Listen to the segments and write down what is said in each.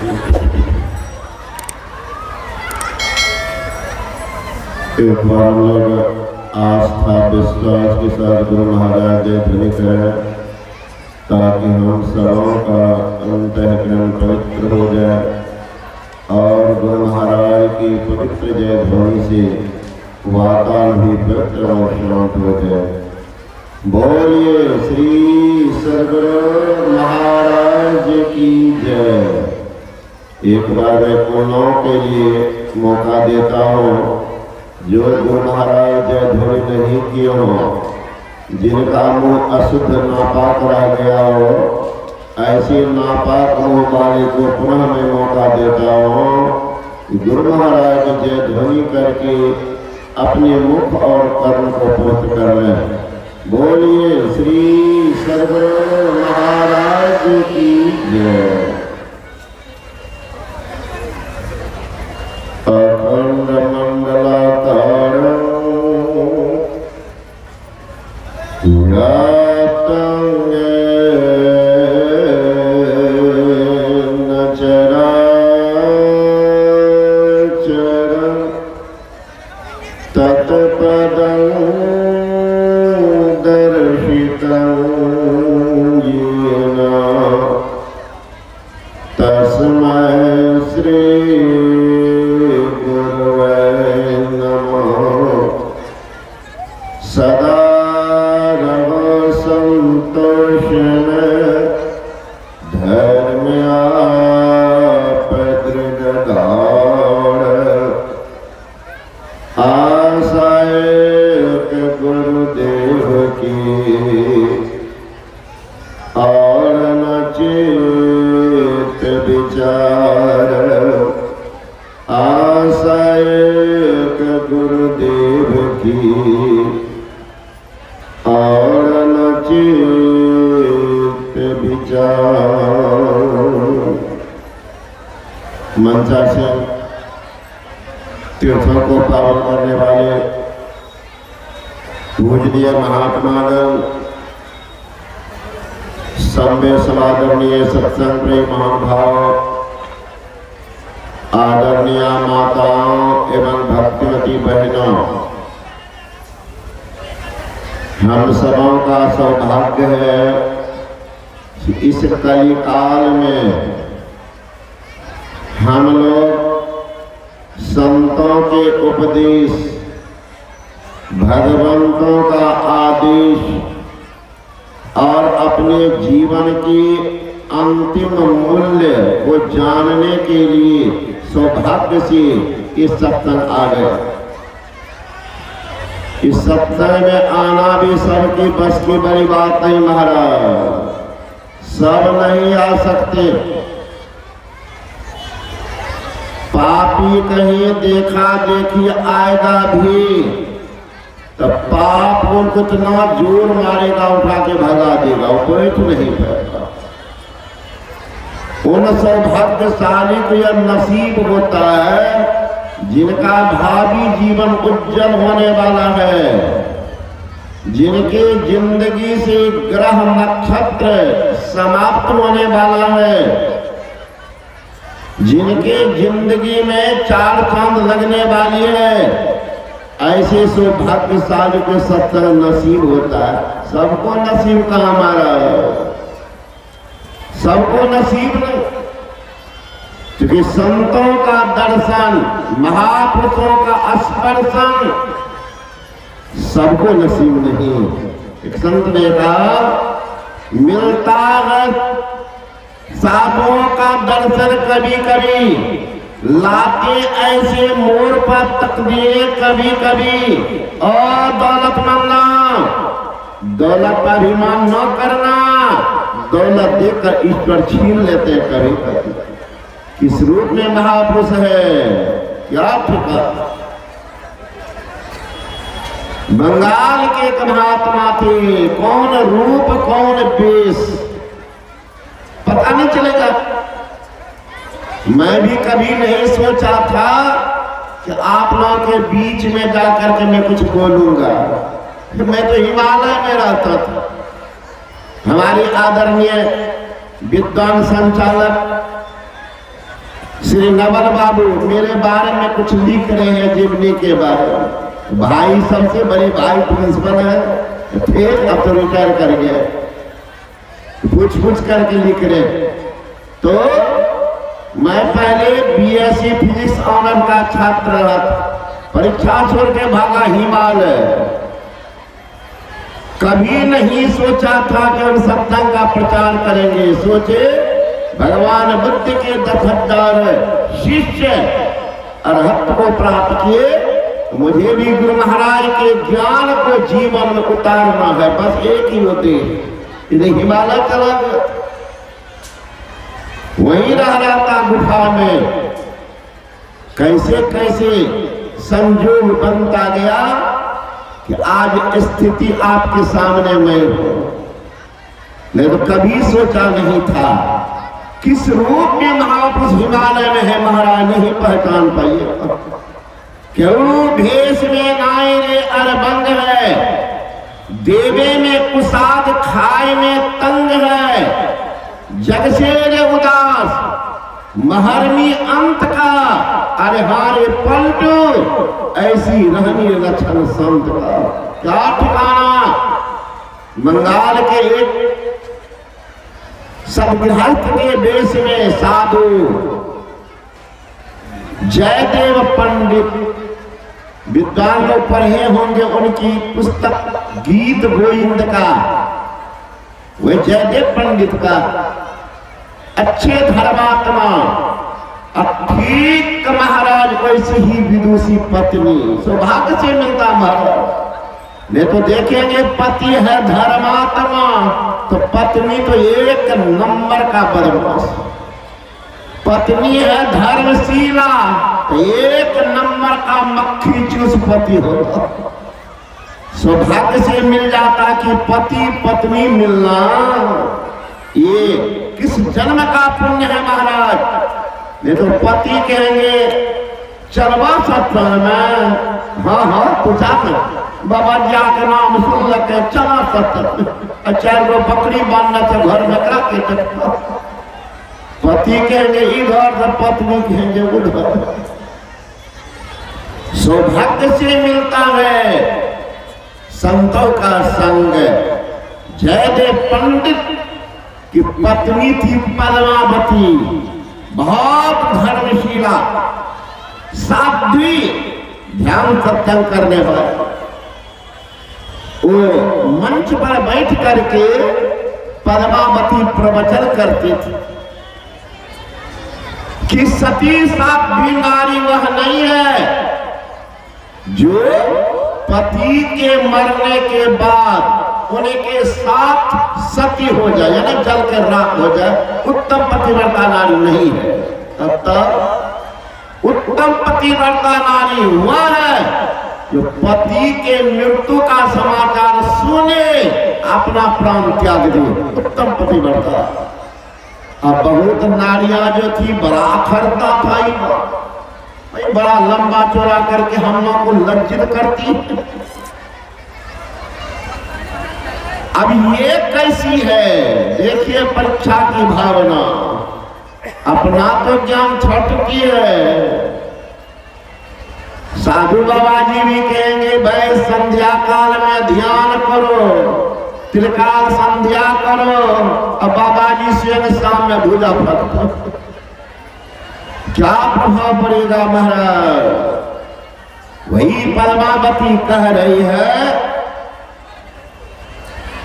एक बार हम लोग आस्था विश्वास के साथ गुरु महाराज जय ध्वनि करें ताकि हम सबों का अंतःकरण पवित्र हो जाए और गुरु महाराज की पवित्र जय ध्वनि से वातावरण भी पवित्र और शांत हो जाए। बोलिए श्री सद्गुरु महाराज की जय। एक बार मैं उन के लिए मौका देता हूँ जो गुरु महाराज जय ध्वनि नहीं किए हो, जिनका मुंह अशुद्ध नापाक रह गया हो, ऐसे नापाक मुंह वाले को पुनः मैं मौका देता हूँ गुरु महाराज जय ध्वनि करके अपने मुख और कर्म को पवित्र कर लें। बोलिए श्री सद्गुरु महाराज की जय। अखंड मंगलाकारं व्याप्तं येन चराचरं तत्पदं दर्शितं येन तस्मै श्री सदा रव संतोषण धर्म आप दृढ़ आशायक गुरुदेव की और न चित विचार आशायक गुरुदेव की और नचित विचार। मनसा से तीर्थों को पावन करने वाले पूजनीय महात्मागण सभ्य समादरणीय सत्संग प्रेम महाभाव आदरणीय माताओं एवं भक्तिवती बहनों, हम सबों का सौभाग्य है कि इस कली काल में हम लोग संतों के उपदेश, भगवंतों का आदेश और अपने जीवन की अंतिम मूल्य को जानने के लिए सौभाग्य से इस सत्संग आ गए। इस सत्संग में आना भी सबकी बस की बड़ी बात नहीं महाराज, सब नहीं आ सकते। पापी कहीं देखा देखी आएगा भी तो पाप को कितना जोर मारेगा, उठा के भगा देगा, वो बैठ नहीं पाएगा। उन सौभाग्यशाली को यह नसीब होता है जिनका भावी जीवन उज्जवल होने वाला है, जिनके जिंदगी से ग्रह नक्षत्र समाप्त होने वाला है, जिनके जिंदगी में 4 चांद लगने वाली है, ऐसे सौभाग्यशाली को सत्संग नसीब होता है। सबको नसीब का हमारा सबको नसीब नहीं, क्योंकि संतों का दर्शन, महापुरुषों का स्पर्शन सबको नसीब नहीं। एक संत ने कहा मिलता है साधुओं का दर्शन कभी कभी, लाते ऐसे मोर पर तकदीर कभी कभी। और दौलतमंदा, दौलत पर अभिमान न करना, दौलत देकर ईश्वर छीन लेते हैं कभी कभी। किस रूप में महापुरुष है क्या ठिका। बंगाल के एक महात्मा थे, कौन रूप कौन वेश पता नहीं चलेगा। मैं भी कभी नहीं सोचा था कि आप लोगों के बीच में जाकर के मैं कुछ बोलूंगा। मैं तो हिमालय में रहता था। हमारी आदरणीय विद्वान संचालक श्री नवल बाबू मेरे बारे में कुछ लिख रहे हैं जीवनी के बारे में। भाई सबसे बड़े भाई प्रिंसिपल है, फिर अब तो रिटायर कर गए, पूछ करके लिख रहे। तो मैं पहले बीएससी फिजिक्स ऑनर का छात्र रहा था, परीक्षा छोड़ के भागा हिमालय। कभी नहीं सोचा था कि हम सत्संग का प्रचार करेंगे। सोचे भगवान बुद्ध के 10,000 शिष्य अरहत को प्राप्त किए, मुझे भी गुरु महाराज के ज्ञान को जीवन में उतारना है। बस एक ही उद्देश्य, इन्हें हिमालय चला गया, वहीं रहा था गुफा में। कैसे कैसे संयोग बनता गया कि आज स्थिति आपके सामने मैं हूं। नहीं तो कभी सोचा नहीं था किस रूप में महापुरुष हिमालय में है, महाराज नहीं पहचान पाइए। क्यों भेष में नाय रे अरबंग है, देवे में कुसाद खाए में तंग है। जग से रे उदास महर्मी अंत का, अरे हारे पलटू ऐसी रहनी लक्षण संत का। क्या ठिकाना बंगाल के एक सदगृहस्थ के वेश में साधु जयदेव पंडित, विद्वान लोग पढ़े होंगे उनकी पुस्तक गीत गोविंद का, वे जयदेव पंडित का अच्छे धर्मात्मा, ठीक महाराज वैसे ही विदुषी पत्नी। सौभाग्य से मिलता महाराज। नहीं तो देखेंगे पति है धर्मात्मा तो पत्नी तो एक नंबर का बदमाश, पत्नी है धर्मशीला तो एक नंबर का मक्खी चूस पति होगा। सौभाग्य से मिल जाता कि पति पत्नी मिलना ये किस जन्म का पुण्य है महाराज। नहीं तो पति कहेंगे चलवा सकता है मैं, हाँ तू जाकर बाबा जी के नाम सुन लगे चला सकता, 4 गो बकरी बांधना था घर में करा के। पति कहेंगे इधर तो पत्नी कहेंगे उधर। सौभाग्य से मिलता है संतों का संग। जयदेव पंडित की पत्नी थी पद्मावती, बहुत धर्मशीला, साध्वी, ध्यान सत्संग करने वाली। वो मंच पर बैठ करके पद्मावती प्रवचन करती थी कि सती साध्वी नारी वह नहीं है जो पति के मरने के बाद उनके साथ सती हो जाए, यानी जल के राख हो जाए। उत्तम पतिव्रता नारी नहीं है। तब उत्तम पतिव्रता नारी वह है जो पति के मृत्यु का समाचार सुने अपना प्राण त्याग दे, उत्तम पतिव्रता। अब बहुत नारियां जो थी बड़ा खर्चा था, बड़ा लंबा चौड़ा करके हम लोग को लज्जित करती। अब ये कैसी है देखिए परीक्षा की भावना, अपना तो ज्ञान छटकी है। साधु बाबा जी भी कहेंगे भाई संध्या काल में ध्यान करो, त्रिकाल संध्या करो, और बाबा जी स्वयं शाम में भूजा फटको। क्या प्रभाव पड़ेगा महाराज। वही पद्मावती कह रही है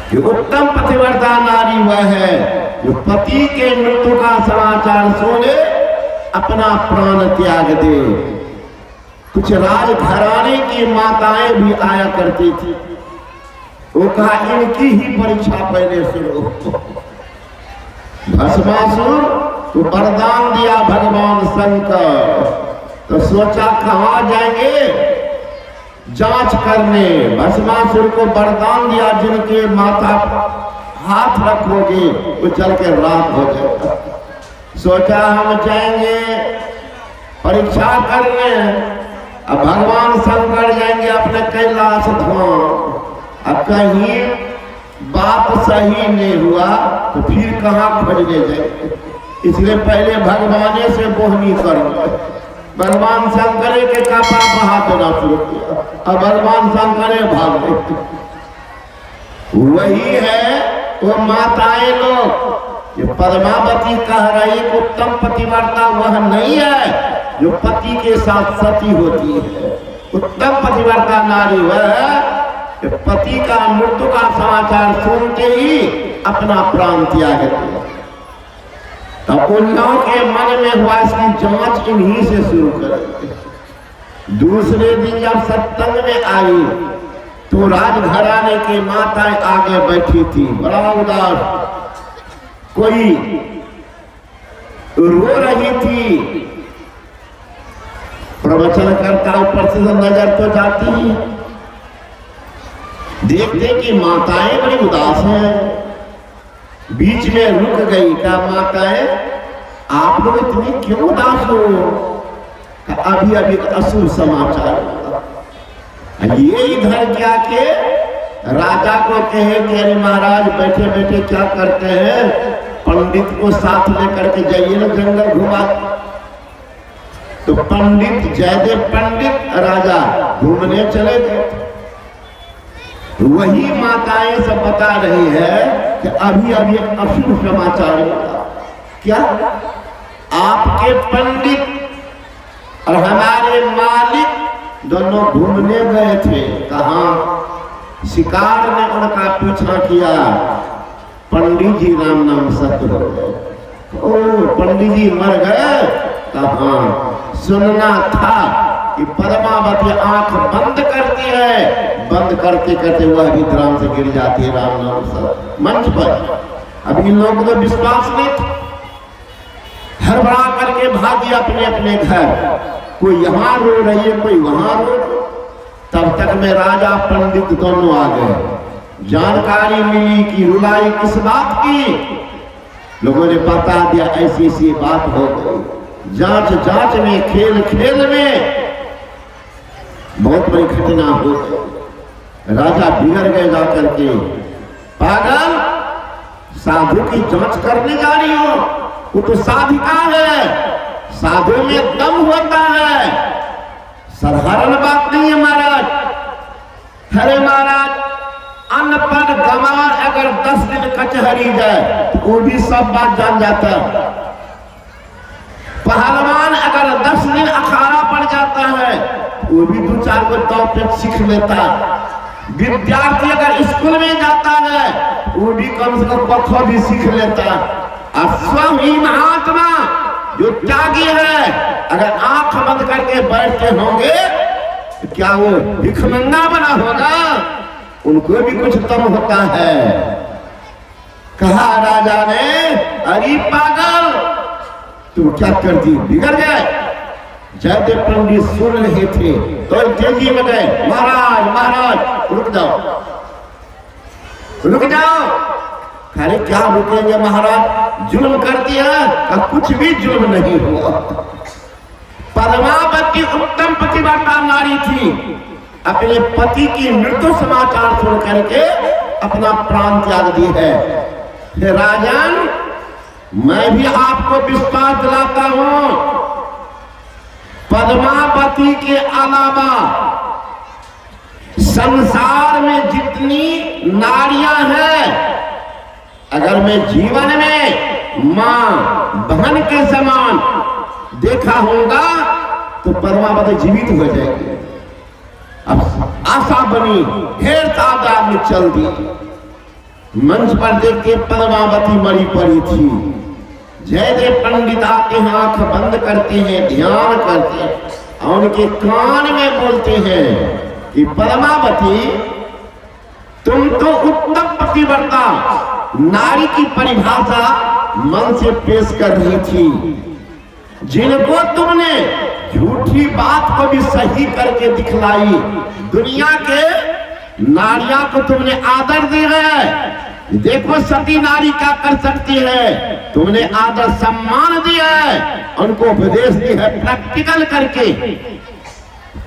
कि उत्तम पतिव्रता नारी वह है जो पति के मृत्यु का समाचार सुने अपना प्राण त्याग दे। कुछ राजघराने की माताएं भी आया करती थी, वो कहा इनकी ही परीक्षा पहले शुरू। भस्मासुर को वरदान दिया भगवान शंकर, तो सोचा कहाँ जाएंगे जांच करने। भस्मासुर को वरदान दिया जिनके माथा हाथ रखोगे वो जल के राख हो जाएगा। सोचा हम जाएंगे परीक्षा करने, अब भगवान शंकर जाएंगे अपने कैलाश धाम। अब कहीं बात सही नहीं हुआ तो फिर कहाँ खोजने जाएंगे। इसलिए पहले भगवाने से बोहनी करो। भगवान शंकर के कपा बहा देना शुरू किया, अब भगवान शंकर भाग गए। वही है वो माताएं लोग, ये पद्मावती कह रही उत्तम पतिव्रता वह नहीं है जो पति के साथ सती होती है। उत्तम पतिव्रता नारी वह है कि पति का मृत्यु का समाचार सुनते ही अपना प्राण त्याग दिया। तब उन लोगों के मन में हुआ इसकी जांच इन्हीं से शुरू करेंगे। दूसरे दिन जब सत्संग में आई तो राजघराने की माताएं आगे बैठी थी, बड़ा उदास, कोई रो रही थी। प्रवचन करता ऊपर से नजर तो जाती ही, देखते कि माताएं बड़ी उदास हैं। बीच में रुक गई, क्या माताएं आप लोग इतनी क्यों उदास हो? अभी अभी असुर समाचार, ये इधर क्या के राजा को कहे कि अरे महाराज बैठे बैठे क्या करते हैं, पंडित को साथ लेकर के जाइए ना जंगल घुमा। तो पंडित जयदेव पंडित राजा घूमने चले गए। वही माताएं सब बता रही है कि अभी अभी एक अशुभ समाचार मिला। क्या? आपके पंडित और हमारे मालिक दोनों घूमने गए थे। कहाँ? शिकार में उनका पीछा किया, पंडित जी राम नाम सत्य हो गए। ओ पंडित जी मर गए? कहाँ? सुनना था कि पद्मावती आंख बंद करती है, बंद करते करते वह भी ड्राम से गिर जाती है राम नाम सत्य मंच पर। अब इन लोगों को विश्वास नहीं था, हड़बड़ा करके भागी अपने अपने घर। कोई यहाँ रो रही है, कोई वहां रो। तब तक में राजा पंडित दोनों आ गए। जानकारी मिली कि रुलाई किस बात की, लोगों ने बता दिया ऐसी ऐसी बात हो गई। जांच जांच में, खेल खेल में बहुत बड़ी घटना हो गई। राजा बिगड़ गए जाकर के, पागल, साधु की जांच करने जा रही हो? वो तो साधिका है, साधु में दम होता है, साधारण बात नहीं है महाराज। अरे महाराज, अनपढ़ गंवार अगर 10 दिन कचहरी जाए तो वो भी सब बात जान जाता है। पहलवान अगर 10 दिन अखाड़ा पड़ जाता है वो भी 2-4 को टॉपिक सीख लेता है। विद्यार्थी अगर स्कूल में जाता है वो भी कम से कम पत्थर भी सीख लेता है। और स्वयं महात्मा जो त्यागी है अगर आंख बंद करके बैठते होंगे तो क्या वो भिखमंगा बना होगा? उनको भी कुछ दम होता है। कहा राजा ने, अरे पागल, तुम क्या कर दी, बिगड़ गए। जयदेव पंडित सुन रहे थे तो तेजी में गए, महाराज महाराज रुक जाओ रुक जाओ। अरे क्या रुकेंगे महाराज, जुल्म कर दिया? कुछ भी जुल्म नहीं हुआ। पद्मावती उत्तम पतिव्रता नारी थी, अपने पति की मृत्यु समाचार सुन करके अपना प्राण त्याग दी है। राजन, मैं भी आपको विश्वास दिलाता हूं, पद्मावती के अलावा संसार में जितनी नारियां हैं, अगर मैं जीवन में मां बहन के समान देखा होगा तो पद्मावती जीवित हो जाएगी। अब आशा बनी, ढेर सारा आदमी चल दी। मंच पर देख के पद्मावती मरी पड़ी थी। जयदेव पंडित आके आंख बंद करते हैं, ध्यान करते हैं और उनके कान में बोलते हैं कि पद्मावती, तुम तो उत्तम पतिव्रता नारी की परिभाषा मन से पेश कर रही थी, जिनको तुमने झूठी बात को भी सही करके दिखलाई। दुनिया के नारियां को तुमने आदर दिया है, देखो सती नारी क्या कर सकती है, तुमने आदर सम्मान दिया है, उनको उपदेश दिया है प्रैक्टिकल करके।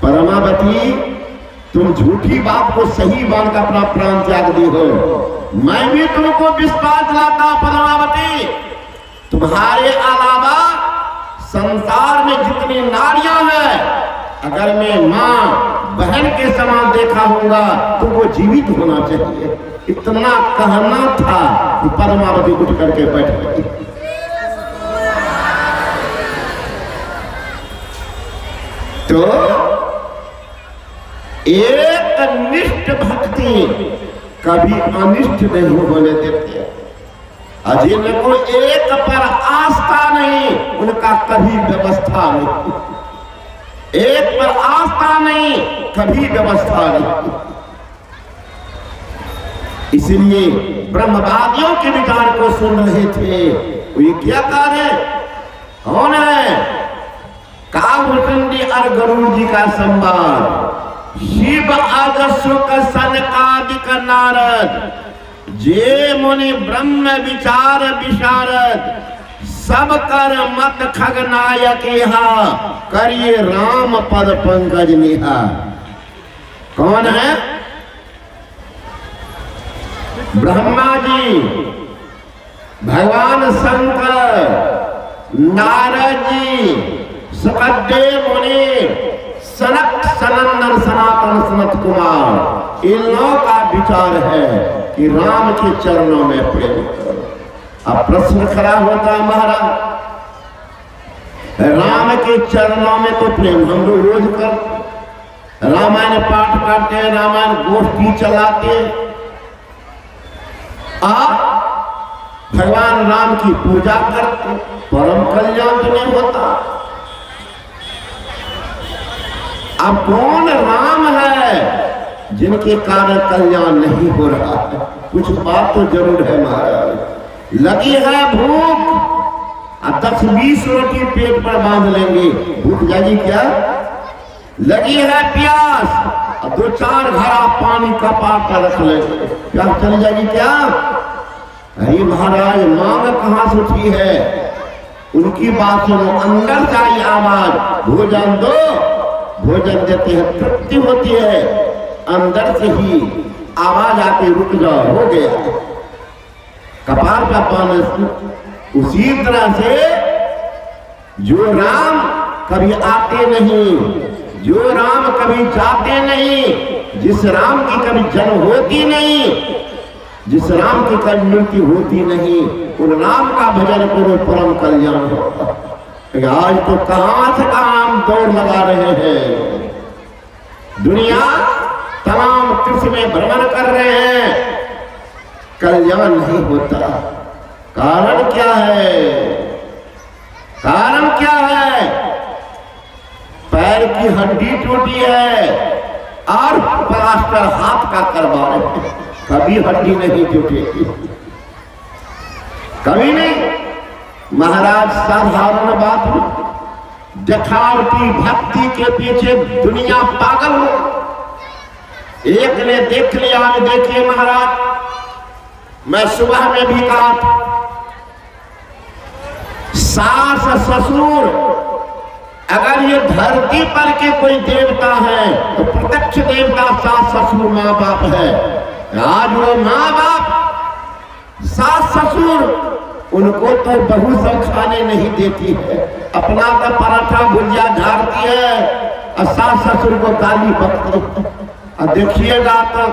पद्मावती, तुम झूठी बात को सही मानकर अपना प्राण त्याग दी हो। मैं भी तुमको विश्वास दिलाता हूं पद्मावती, तुम्हारे अलावा संसार में जितनी नारियां हैं, अगर मैं मां बहन के समान देखा होगा तो वो जीवित होना चाहिए। इतना कहना था कि पद्मावती उठ करके बैठ गई। तो एक निष्ठ भक्ति कभी अनिष्ट नहीं होने देते। जिनको एक पर आस्था नहीं, उनका कभी व्यवस्था नहीं। एक पर आस्था नहीं, कभी व्यवस्था नहीं। इसलिए ब्रह्मवादियों के विचार को सुन रहे थे। ये क्या कार्य कौन है? कावुंडी और गरुड़ जी का संवाद। शिव अग सुख सनकादिक नारद, जे मुनि ब्रह्म विचार विशारद, सब कर मत खगनायक यहाँ, करिए राम पद पंकज निहा। कौन है? ब्रह्मा जी, भगवान शंकर, नारद जी, सुखदेव मुनि, सनक सनंदन सनातन सनत कुमार, इन लोगों का विचार है कि राम के चरणों में प्रेम करो। अब प्रश्न खड़ा होता है महाराज, राम के चरणों में तो प्रेम हम लोग रोज कर रामायण पाठ करते हैं, रामायण गोष्ठी चलाते, भगवान राम की पूजा करते, परम कल्याण तो नहीं होता। अब कौन राम है जिनके कारण कल्याण नहीं हो रहा है? कुछ बात तो जरूर है महाराज। लगी है भूख, 10-20 रोटी पेट पर बांध लेंगे, भूख जाएगी क्या? लगी है प्यास, 2-4 घड़ा पानी का पाकर रख लेंगे, प्यास चली जाएगी क्या? अरे महाराज, मांग कहां से उठी है? उनकी बात सुनो, अंदर से आई आवाज, भोजन दो। भोजन देते हैं, तृप्ति होती है, अंदर से ही आवाज आती, रुक जाओ, हो गया। कपाल का पानी। उसी तरह से जो राम कभी आते नहीं, जो राम कभी जाते नहीं, जिस राम की कभी जन्म होती नहीं, जिस राम की कभी मृत्यु होती नहीं, उन राम का भजन करो, परम कल्याण होगा। आज तो कहां से कहां हम दौड़ लगा रहे हैं, दुनिया तमाम कृषि में भ्रमण कर रहे हैं, कल्याण नहीं होता। कारण क्या है? कारण क्या है? पैर की हड्डी टूटी है और प्लास्टर हाथ का करवा रहे, कभी हड्डी नहीं टूटेगी, कभी नहीं। महाराज, साधारण बात, दिखावटी भक्ति के पीछे दुनिया पागल हो। एक ने देख लिया, देखिए महाराज, मैं सुबह में भी कहा था, सास ससुर अगर ये धरती पर के कोई देवता है तो प्रत्यक्ष देवता सास ससुर माँ बाप है। आज वो माँ बाप सास ससुर उनको तो बहू सब खाने नहीं देती है, अपना तो पराठा भुजिया झाड़ती है और सास ससुर को गाली बकती है। देखिएगा तो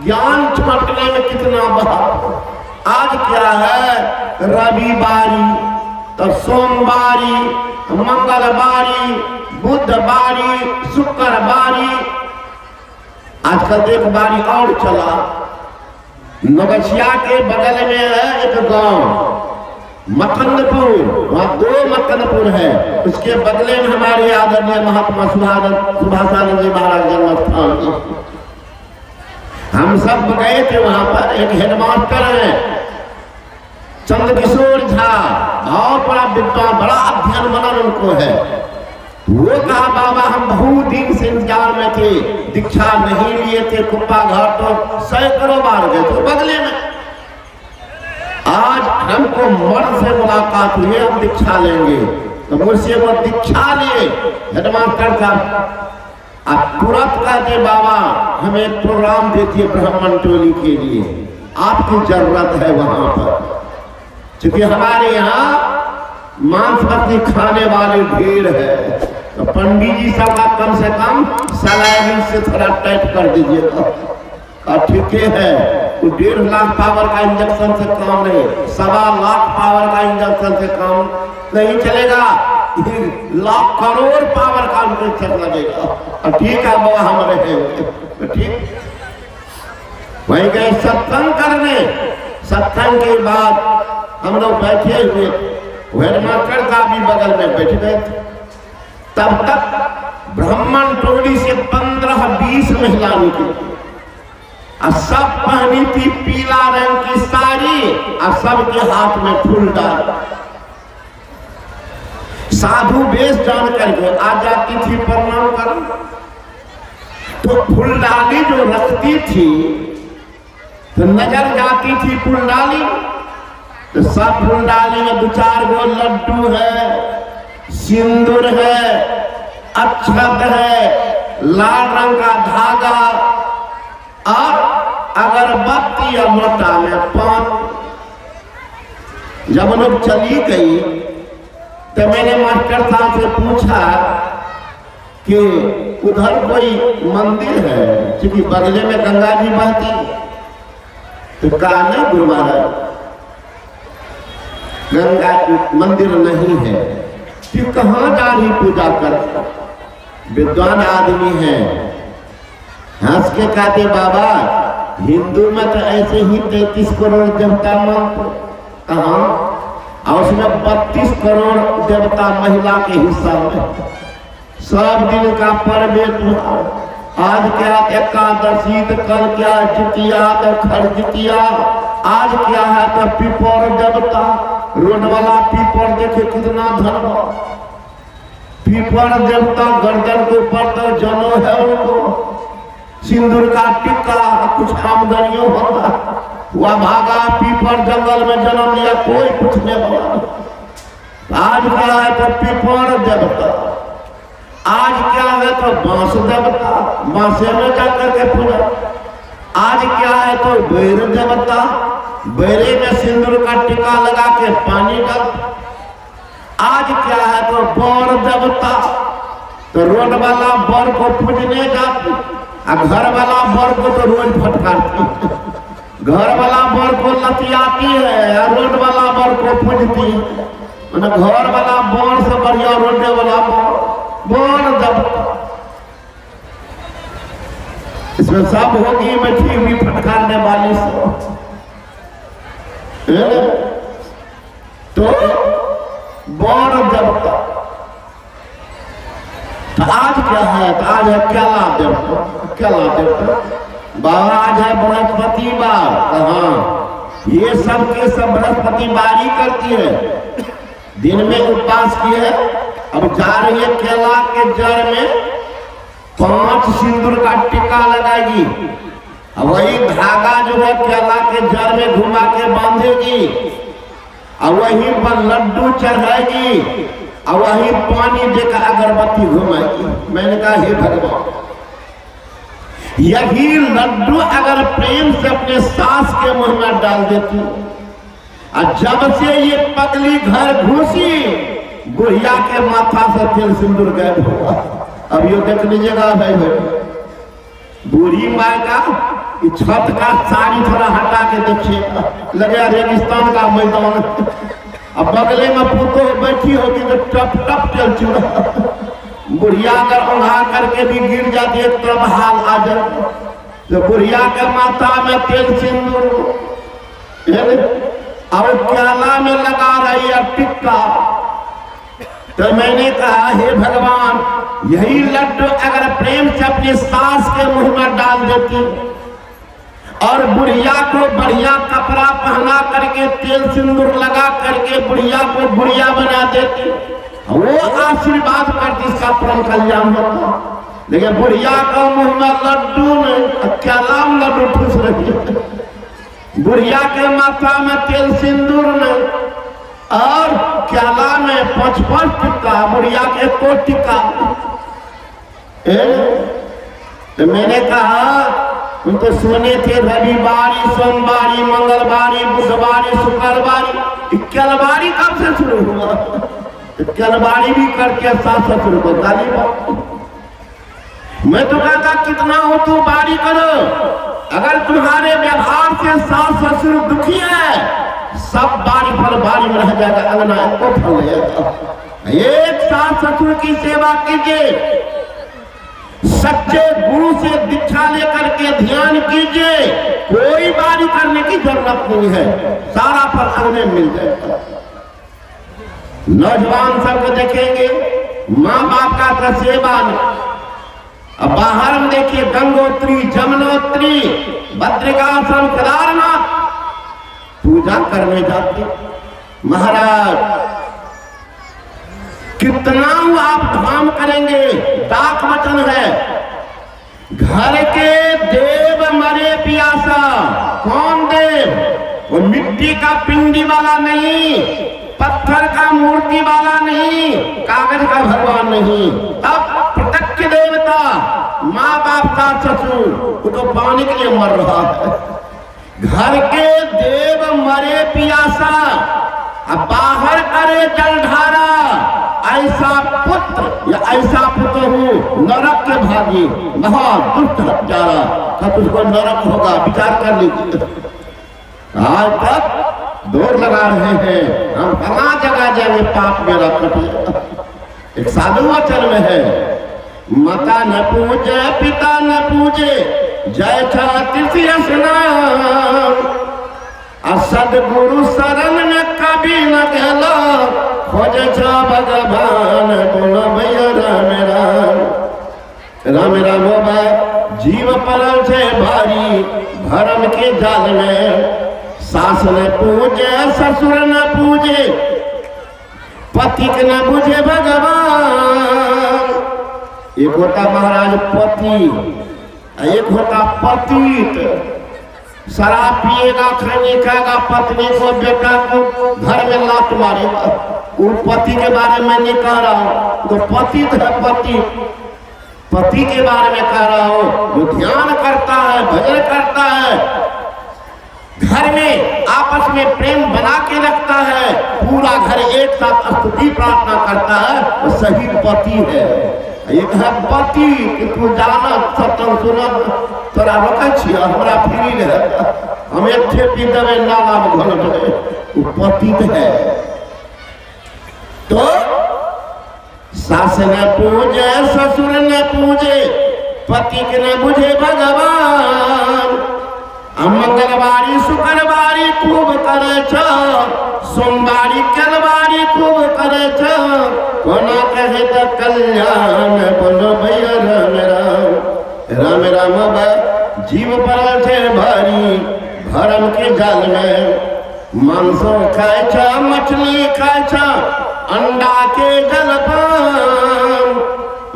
ज्ञान छुटने में कितना बहा। आज क्या है? रविवारी तो सोमवारी, मंगलवारी, बुधवारी, शुक्रवारी, आजकल एक बारी और चला। नगछिया के बगल में है एक गांव मकंदपुर, वहाँ 2 मकंदपुर है, उसके बदले में हमारे आदरणीय महात्मा सुभाषानंद जी महाराज जन्म स्थान। हम सब गए थे वहां पर। एक हेडमास्टर है चंद्रकिशोर झा, बहुत बड़ा विद्वान, बड़ा अध्ययन मनन उनको है। वो कहा, बाबा हम बहुत दिन से इंतजार में थे, दीक्षा नहीं लिए थे, कुप्पा घाट तो सैकड़ों बार गए थे बगले में। आज हमको मर्द से मुलाकात हुई, हम दीक्षा लेंगे, तो मुझसे वो दीक्षा लिए हेडमास्टर साहब। आप तुरंत कहते, बाबा हमें एक प्रोग्राम देती ब्राह्मण टोली के लिए, आपकी जरूरत है वहां पर, क्योंकि हमारे यहाँ मांस मछली खाने वाले ढेर है, तो पंडित जी सब का कम से कम सलाइन से थोड़ा टाइट कर दीजिएगा। ठीक है, तो 1.5 लाख पावर का इंजेक्शन से काम नहीं, 1.25 लाख पावर का इंजेक्शन से काम नहीं चलेगा, 1 लाख करोड़ पावर का इंजेक्शन लगेगा। ठीक है बाबा, हम रहे ठीक। वहीं गए सत्संग करने, सत्संग के बाद हम लोग बैठे हुए, हेडमास्टर का भी बगल में बैठ गए। तब तक ब्राह्मण टोली से 15-20 महिला निकली, और सब पहनी थी पीला रंग की साड़ी, और सबके हाथ में फूल डाल। साधु वेश जान करके आ जाती थी प्रणाम कर, तो फूलडाली जो रखती थी तो नजर जाती थी फूलडाली, तो सब फूलडाली में 2-4 गो लड्डू है, सिंदूर है, अक्षत है, लाल रंग का धागा और अगरबत्ती और लोटा में पान। जब लोग चली गई तो मैंने मास्टर साहब से पूछा कि उधर कोई मंदिर है, क्योंकि बगले में गंगा जी बहती। तो कहा नहीं गुरु महाराज, गंगा मंदिर नहीं है। फिर कहाँ जा रही पूजा कर? विद्वान आदमी है, हंस के कहते बाबा हिंदू में तो ऐसे ही 33 करोड़ देवता मानते, कहाँ? और उसमें 32 करोड़ देवता महिला के हिस्सा में। सब दिन का पर्व आज क्या एकादशी, तो कल क्या जितिया, तो खरजितिया, आज क्या है तो पीपर देवता। रोड वाला पीपर देखे कितना धन, पीपर देवता गर्दन के ऊपर तो जनो है उनको, सिंदूर का टिक्का, कुछ आमदनियों होगा। वह भागा पीपर जंगल में जन्म लिया, कोई पूछने वाला। आज क्या है तो पीपर देवता, आज क्या है तो बांस देवता, बांसे में जाकर के पूजा। आज क्या है तो बैर देवता, बैरे में सिंदूर का टिक्का लगा के पानी डाल। आज क्या है तो बर देवता, तो रोड वाला बर को पूजने जाती, और घर वाला बर को तो रोज फटकारती। घर वाला बर को लतियाती है और रोड वाला बर को पूजती है। घर वाला बर से बढ़िया रोड वाला बर देवता। इसमें सब होगी बैठी हुई फटकारने वाली सब। तो बर देवता। तो आज क्या है? तो आज है केला देवता। केला देवता बाबा, आज है बृहस्पति बार। हाँ, ये सब के सब बृहस्पति बारी करती है, दिन में उपवास किए है। अब जा रही है केला के जड़ में 5 सिंदूर का टिक्का लगाएगी, और वही धागा जो है केला के जड़ में घुमा के बांधेगी, और वहीं पर लड्डू चढ़ाएगी, और वहीं पानी देकर अगरबत्ती घुमाएगी। मैंने कहा हे भगवान, यही लड्डू अगर प्रेम से अपने सास के मुंह में डाल देती, और जब से ये पगली घर घुसी, बुढ़िया के माथा से तेल सिंदूर गायब हुआ। अब ये देख लीजिएगा भाई भाई, बूढ़ी माँ का छत का साड़ी थोड़ा हटा के देखिएगा, लगे रेगिस्तान का मैदान। अब बगले में पुतो बैठी होगी तो टप टप तेल चूड़ा। बुढ़िया अगर उड़ा करके भी गिर जाती है तब हाल आ जाए। तो बुढ़िया के माथा में तेल सिंदूर, और केला में लगा रही है टिक्का। तो मैंने कहा हे भगवान, यही लड्डू अगर प्रेम से अपनी सास के मुंह में डाल देती, और बुढ़िया को बढ़िया कपड़ा पहना करके तेल सिंदूर लगा करके बुढ़िया को बुढ़िया बना देती, वो आशीर्वाद करती, इसका परम कल्याण होता। लेकिन बुढ़िया का मुंह में लड्डू में, केला में लड्डू ठूस रही है, बुढ़िया के माथा में तेल सिंदूर में, और केला में 5-5 टिक्का, बुढ़िया के 1 टिक्का। तो मैंने कहा उन तो सुने थे रविवारी, सोमवारी, मंगलवारी, बुधवारी, शुक्रवारी, कलवारी कब से शुरू हुआ? कलवारी भी करके सास ससुर को गाली बात। मैं तो कहता कितना हो तो बारी करो। अगर तुम्हारे व्यवहार से सास ससुर दुखी है, सब बारी पर बारी में रह जाएगा, अंगना को फल जाएगा। एक सास ससुर की सेवा कीजिए, सच्चे गुरु से दीक्षा लेकर के ध्यान कीजिए, कोई बारी करने की जरूरत नहीं है, सारा फल अंगने मिल जाएगा। नौजवान सबको देखेंगे माँ बाप का तो सेवा नहीं। अब बाहर में देखिए गंगोत्री, जमुनोत्री, बद्रिकाश्रम, केदारनाथ पूजा करने जाते। महाराज कितना आप धाम करेंगे? डाक वचन है, घर के देव मरे पियासा। कौन देव? वो मिट्टी का पिंडी वाला नहीं, पत्थर का मूर्ति वाला नहीं, कागज का भगवान नहीं। अब प्रत्यक्ष देवता माँ बाप का ससुर, वो तो पानी के लिए मर रहा है। घर के देव मरे पियासा, अब बाहर करे जलधारा। ऐसा पुत्र या ऐसा पुत्र हूँ नरक के भागी, महा दुष्ट हत्यारा, तब उसको नरक होगा, विचार कर लीजिए। आज तक दौड़ लगा रहे हैं हम कहाँ जगह जाएंगे, पाप मेरा कटे। एक साधु वचन में है, माता न पूजे पिता न पूजे, जय छाती स्नान। सदगुरु शरण में कभी न गला, खोज भगवान बोलो भैया राम राम। राम राम बाबा जीव परल से भारी, भरम के जाल में। सास न पूजे ससुर न पूजे, पति के न पूजे भगवान। एक होता महाराज पति, एक होता पतित। शराब पिएगा, खैनी खाएगा, पत्नी को बेटा को घर में लात मारेगा। वो पति के बारे में नहीं कह रहा हूँ, तो पतित है पति, पति के बारे में कह रहा हूँ। जो ध्यान करता है, भजन करता है, घर में आपस में प्रेम बना के रखता है, पूरा घर एक साथ स्तुति प्रार्थना करता है, वो सही पति है। एक है पति कि तू जाना सत्संग सुनत तोरा रोकै छियै, हमरा फ्री रहे, हम एक पी देवे नाला में घोल देवे, वो पति है। तो सास न पूजे ससुर न पूजे, पति के न बुझे भगवान। मंगलवारी शुक्रवारी खूब करे छ, सोमवारी कलवारी खूब करे छ। कोना कहे तो कल्याण बोलो भैया राम राम। राम राम बा जीव परल से भारी, भरम के जाल में। मांसो खाए छ, मछली खाए छ, अंडा के जलपान।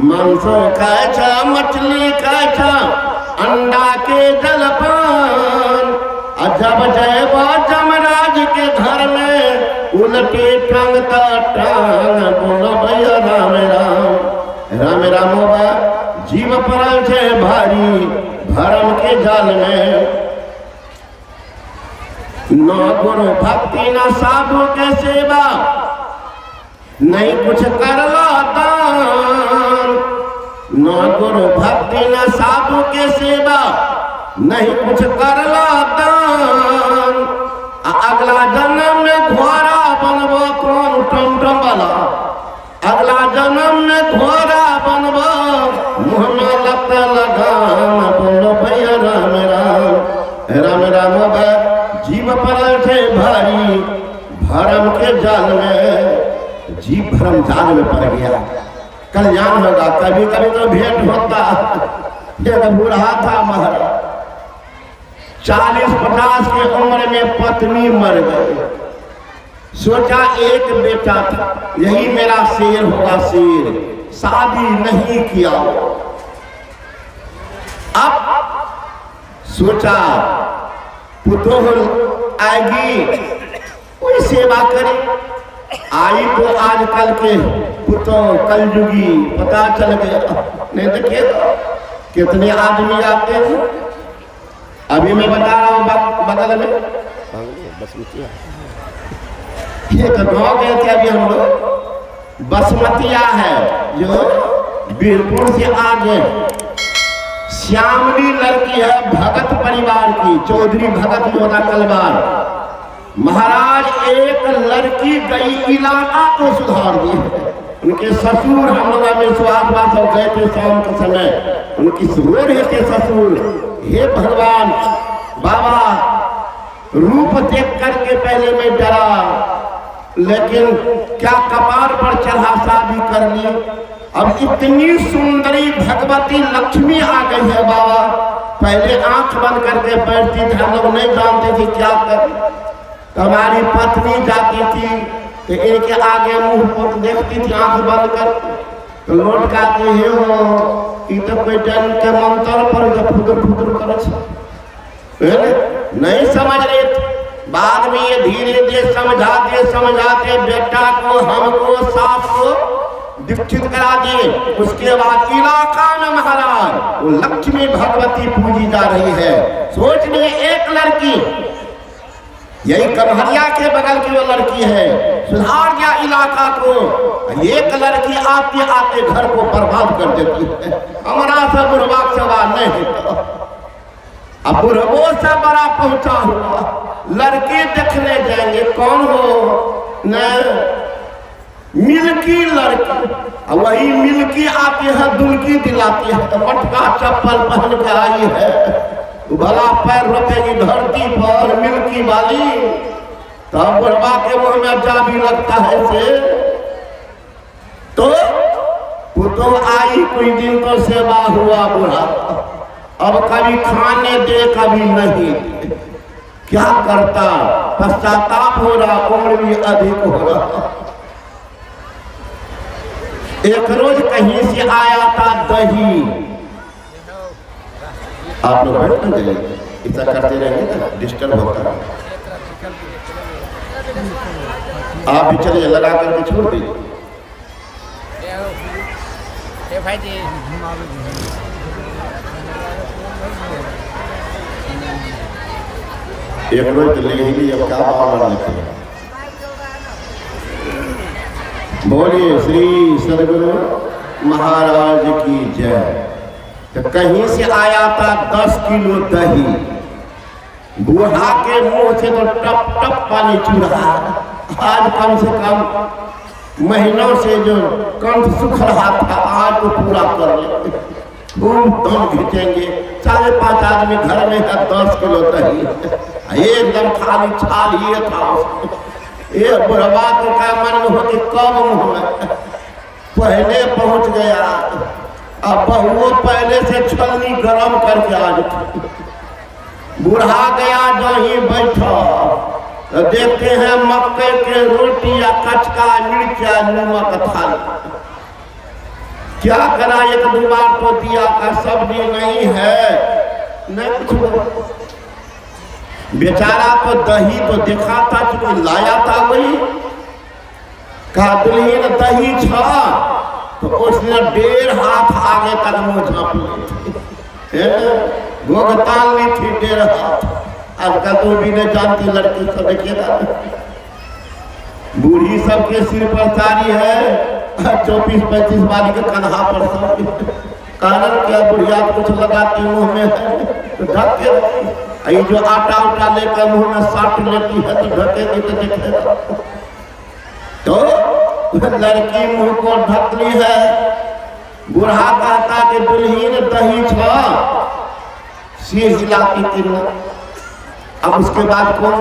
मांसो खाए छ, मछली खाए छ, अंडा के जलपान। जब जय जमराज के घर में, उलटे टांगता टांग बोलो भैया राम राम। राम राम बा जीव परल से भारी, भरम के जाल में। न गुरु भक्ति न साधु के सेवा, नहीं कुछ करला दान। न गुरु भक्ति न साधु के सेवा, नहीं कुछ करला दान। अगला जन्म में घोड़ा बनबो, कौन टमटम वाला। अगला जन्म में घोड़ा बनबो, मुँह में लत लगाम बोलो भैया राम राम। राम राम बा जीव परल से भारी, भरम के जाल में। जीव भरम जाल में पड़ गया, कल्याण होगा। कभी कभी तो भेंट होता, जब बूढ़ा था महाराज, 40-50 की उम्र में पत्नी मर गई। सोचा एक बेटा था, यही मेरा शेर होगा शेर। शादी नहीं किया। अब सोचा पुतोह आएगी, कोई सेवा करे। आई तो आजकल के पुतोह कलयुगी, पता चल गया। नहीं तो कितने आदमी आते हैं। अभी मैं बता रहा हूँ बगल में, एक गाँव गए थे अभी हम लोग, बसमतिया है जो बीरपुर से आगे, श्यामली लड़की है भगत परिवार की, चौधरी भगत मोदा कलवार महाराज। एक लड़की गई इलाका को सुधार दी। उनके ससुर हम लोग में सुहागवास हो गए थे शाम के समय, उनकी रो रहे थे ससुर, हे भगवान बाबा रूप देख करके पहले मैं डरा, लेकिन क्या कपार पर चढ़ा शादी कर ली। अब इतनी सुंदरी भगवती लक्ष्मी आ गई है बाबा, पहले आंख बंद करके बैठती थी, हम लोग नहीं जानते थे क्या कर। हमारी पत्नी जाती थी तो इनके आगे मुंह पर देखती थी आंख बंद कर, तो लौट के आते हे हो तो कोई डर के मंत्र पर जब फुदर फुदर करे नहीं समझ रहे थे। बाद में ये धीरे धीरे समझाते बेटा को हमको सास को दीक्षित करा दिए। उसके बाद इलाका में महाराज वो लक्ष्मी भगवती पूजी जा रही है। सोच लिए एक लड़की, यही कमहरिया के बगल की वो लड़की है, सुधार दिया इलाका को। एक लड़की आते आते घर को बर्बाद कर देती है। हमारा से बुढ़वा सवाल नहीं, अब बुढ़वो से बड़ा पहुंचा हुआ लड़की देखने जाएंगे, कौन हो न मिल्की लड़की, वही मिल्की आती है दुल्की दिलाती है, मटका चप्पल पहन के आई है, भला पैर रखेगी धरती पर मिल्की वाली, तब बुढ़वा के मुंह में जा भी लगता है से। तो पुतो आई कुछ दिन तो सेवा हुआ बुढ़ा, अब कभी खाने दे कभी नहीं, क्या करता, पश्चाताप हो रहा, उम्र भी अधिक हो रहा। एक रोज कहीं से आया था दही, आप लोग बैठ न जाइए, इतना करते रहेंगे ना डिस्टर्ब होता है, आप भी चलिए लगा करके छोड़ दीजिए। एक रोज तो ले ही ली, अब क्या बाबा लेते हैं। बोलिए श्री सदगुरु महाराज की जय। तो कहीं से आया था 10 किलो दही, बूढ़ा के मुंह से तो टप टप पानी चू रहा। आज कम से कम महीनों से जो कंठ सूख रहा था आज तो पूरा कर लेते, खूब दम खींचेंगे। 4-5 आदमी घर में है, 10 किलो दही एकदम खाली छाल ये था। ये बुढ़वा तो क्या मन में होती कब मुंह में पहले पहुंच गया, अब वो पहले से छलनी गरम करके आ जाती। बूढ़ा गया जो ही बैठा, देखते हैं मक्के के रोटी या कचका मिर्चा नमक थाली। क्या करा, 1-2 बार तो दिया का सब्जी नहीं है, नहीं कुछ। बेचारा तो दही तो देखा था कि लाया था, वही कहा दुल्हन दही छा, तो उसने 1.5 हाथ आगे तक मुँह झाँप ली, गोगतान ली थी 1.5 हाथ। आजकल तो भी नहीं जानती लड़की सब देखेगा, बूढ़ी सबके सिर पर साड़ी है, 24-25 वाली के कन्हा पर सब कारण क्या, बुढ़िया कुछ लगाती मुंह में है तो ढक के, ये जो आटा उटा लेकर मुंह में साट लेती है तो ढकेगी तो देखेगा। तो लड़की मुंह को ढक ली है। बूढ़ा कहता कि दुल्हन दही छा, सिर हिलाती थी। अब उसके बाद कौन,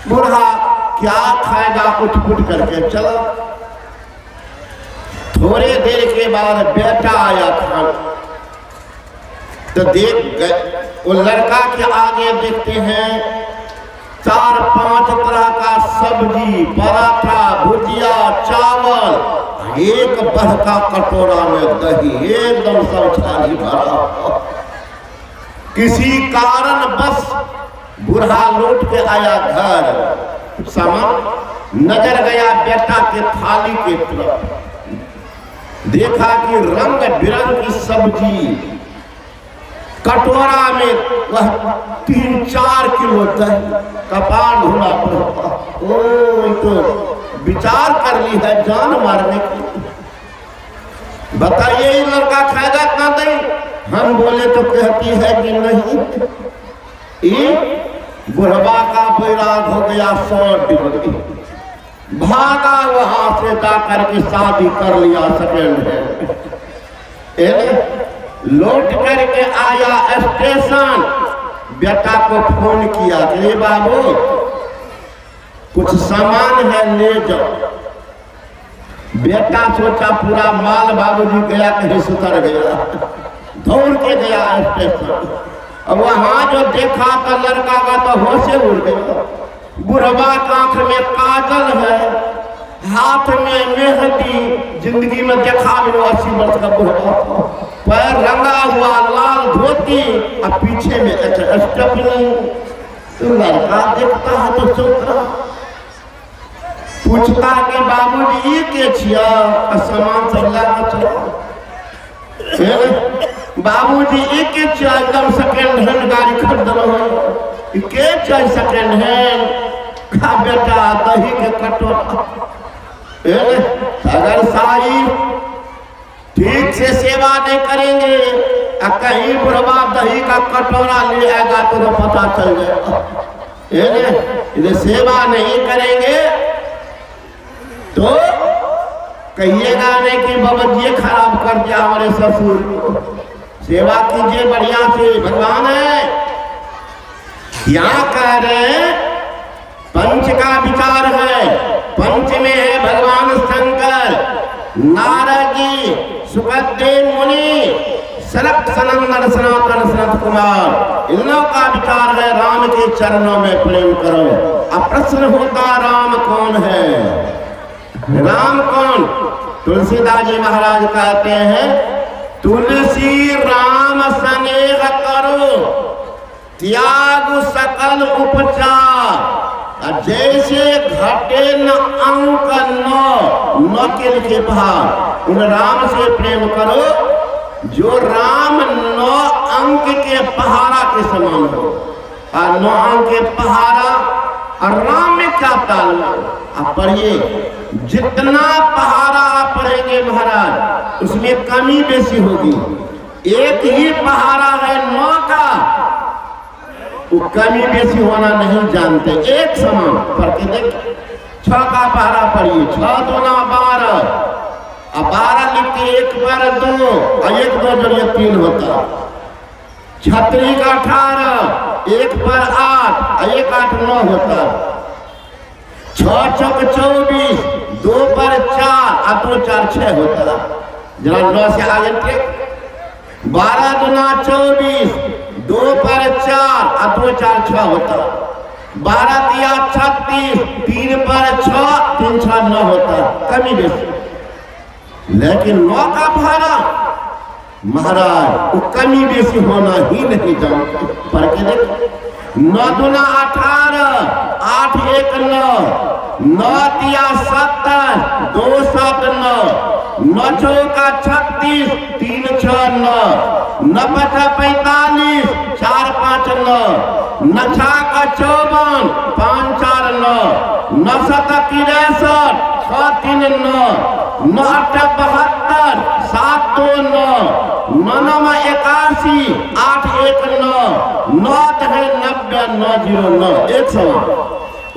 बूढ़ा क्या खाएगा, उठ फुट करके चला। थोड़े देर के बाद बेटा आया खाना, तो देख गए वो लड़का के आगे देखते हैं 4-5 तरह का सब्जी, पराठा, भुजिया, चावल, एक बड़का कटोरा में दही, एकदम सब थाली भरा। किसी कारण बस बूढ़ा लौट के आया घर, सामान नजर गया बेटा के थाली के तरफ, देखा कि रंग बिरंग की सब्जी, कटोरा में वह 3-4 किलो दही, कपाल धुला पड़ा। ओ तो विचार कर ली है जान मारने की। बताइए ये लड़का खाएगा ना दही? हम बोले तो कहती है कि नहीं। ये बुढ़वा का बैराग हो गया 100 डिग्री, भागा वहां से जाकर के शादी कर लिया सेकेंड हैंड। लौट करके आया स्टेशन, बेटा को फोन किया कि बाबू कुछ सामान है ले जाओ। बेटा सोचा पूरा माल बाबूजी गया कहीं सुतर गया, दौड़ के गया स्टेशन। अब वहां जो देखा तो लड़का का तो होशे उड़ गया। बुढ़वा आंख में काजल है, हाथ में मेहंदी, जिंदगी में देखा भी 80 वर्ष का बुढ़वा, पैर रंगा हुआ लाल धोती और पीछे में स्टेपनी। तो लड़का देखता है तो सोचता, पूछता कि बाबूजी ये के छिया सामान सब लाना चलो। बाबूजी ये के छिया एकदम सेकेंड हैंड गाड़ी खरीद रहे के चाहिए सेकेंड हैंड। का बेटा दही के कटोरा, अगर साई ठीक से सेवा नहीं करेंगे कहीं बुढ़वा दही का कटोरा ले आएगा तो पता चल जाएगा। यदि सेवा नहीं करेंगे तो कहिएगा नहीं कि बाबा जी खराब कर दिया हमारे ससुर को। सेवा कीजिए बढ़िया से, भगवान है। यहाँ कह रहे पंच का विचार है, पंच में है भगवान शंकर, नारद जी, सुखदेव मुनि, सनक सनंदन सनातन सनत कुमार, इन लोगों का विचार है राम के चरणों में प्रेम करो। अब प्रश्न होता राम कौन है? राम कौन? तुलसीदास जी महाराज कहते हैं तुलसी राम स्नेह करो, त्याग सकल उपचार, जैसे घटे न अंक न के लिखे पहाड़। उन राम से प्रेम करो जो राम 9 अंक के पहाड़ा के समान हो। और 9 अंक के पहाड़ा और राम में क्या तालमेल? आप पढ़िए, जितना पहाड़ा आप पढ़ेंगे महाराज उसमें कमी बेसी होगी। एक ही पहाड़ा है 9 का, वो कमी बेसी होना नहीं जानते, एक समान पढ़ के देख। 6 का पहाड़ा पढ़िए, 6 दूना 12, अब 12 लिख के 1 पर 2 और 1 2 जोड़िए 3 होता। छतरी का 18, 1 पर 8 और 1 8 9 होता। 6 चौक 24, 2 पर 4 और 2 4 6 होता। जरा 9 से आगे टेक। 12 दूना 24, 2 पर 4 और 2 4 6 होता। 12 तिया 36, 3 पर 6 3 6 9 होता। कमी बेसी, लेकिन 9 का पहाड़ा महाराज वो कमी बेसी होना ही नहीं जानते। पढ़ के देख। 9 दूना 18, 8 1 9, 9 तिया 70, 2 7 9, 9 चौका 36, 3 6 9, 9 5 45, 4 5 9, 9 6 54, 5 4 9, 9 7 63, 6 3 9, 9 8 72, 7 2 9, 9 9 81, 8 1 9, 9 है 90, 9 0 9 एक समान।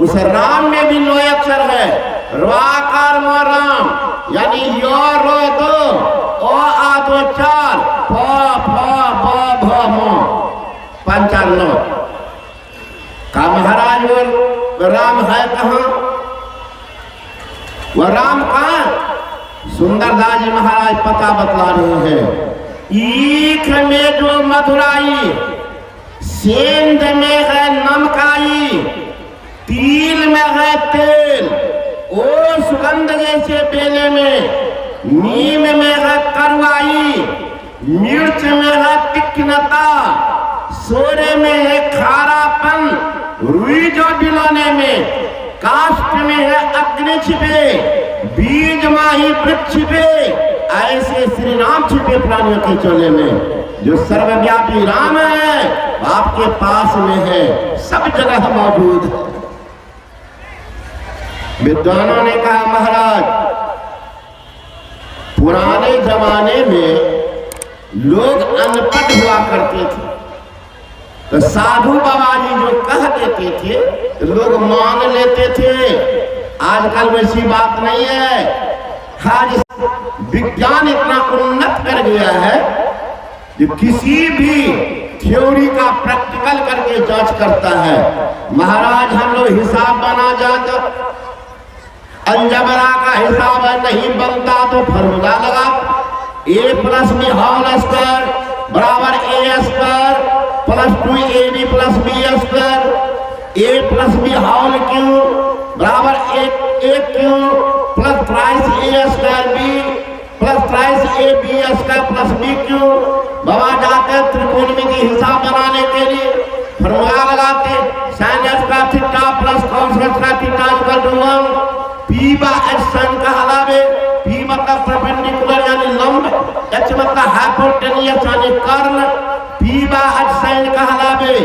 उस राम में भी 9 अक्षर है। रवाकार म राम, यानी यो रो 2, ओ आ 2 4, फ फ ब भ म 5 4 9। का महाराज वो राम है कहाँ? वह राम कहाँ? सुंदरदास जी महाराज पता बतला रहे हैं। ईख में जो मधुराई, सेंध में है नमकाई, तिल में है तेल, ओ सुगंध जैसे बेले में, नीम में है करवाई, मिर्च में है तीक्ष्णता, सोरे में है खारापन, रुई जो बिलोने में, काष्ठ में है अग्नि छिपे, बीज माही वृक्ष पे, ऐसे श्री राम छिपे प्राणियों के चोले में। जो सर्वव्यापी राम है आपके पास में है, सब जगह मौजूद है। विद्वानों ने कहा महाराज, पुराने जमाने में लोग अनपढ़ हुआ करते थे, तो साधु बाबा जी जो कह देते थे तो लोग मान लेते थे। आजकल वैसी बात नहीं है। आज विज्ञान इतना उन्नत कर गया है कि किसी भी थ्योरी का प्रैक्टिकल करके जांच करता है। महाराज हम लोग हिसाब बना जाता, अलजबरा का हिसाब नहीं बनता तो फॉर्मूला लगा, a+b होल स्क्वायर बराबर a square plus 2ab plus b square, a+b whole cube बराबर a cube plus thrice a square b plus thrice ab square plus b cube. बाबा जाते त्रिकोणमिति हिसाब बनाने के लिए फॉर्मूला लगाते, sin का थीटा प्लस cos का theta equal to 1, p by h sin का हलावे, p मतलब परपेंडिकुलर यानी लंब, h मतलब हाइपोटेनियस यानी कर्ण, p बाय h sin का हलावे,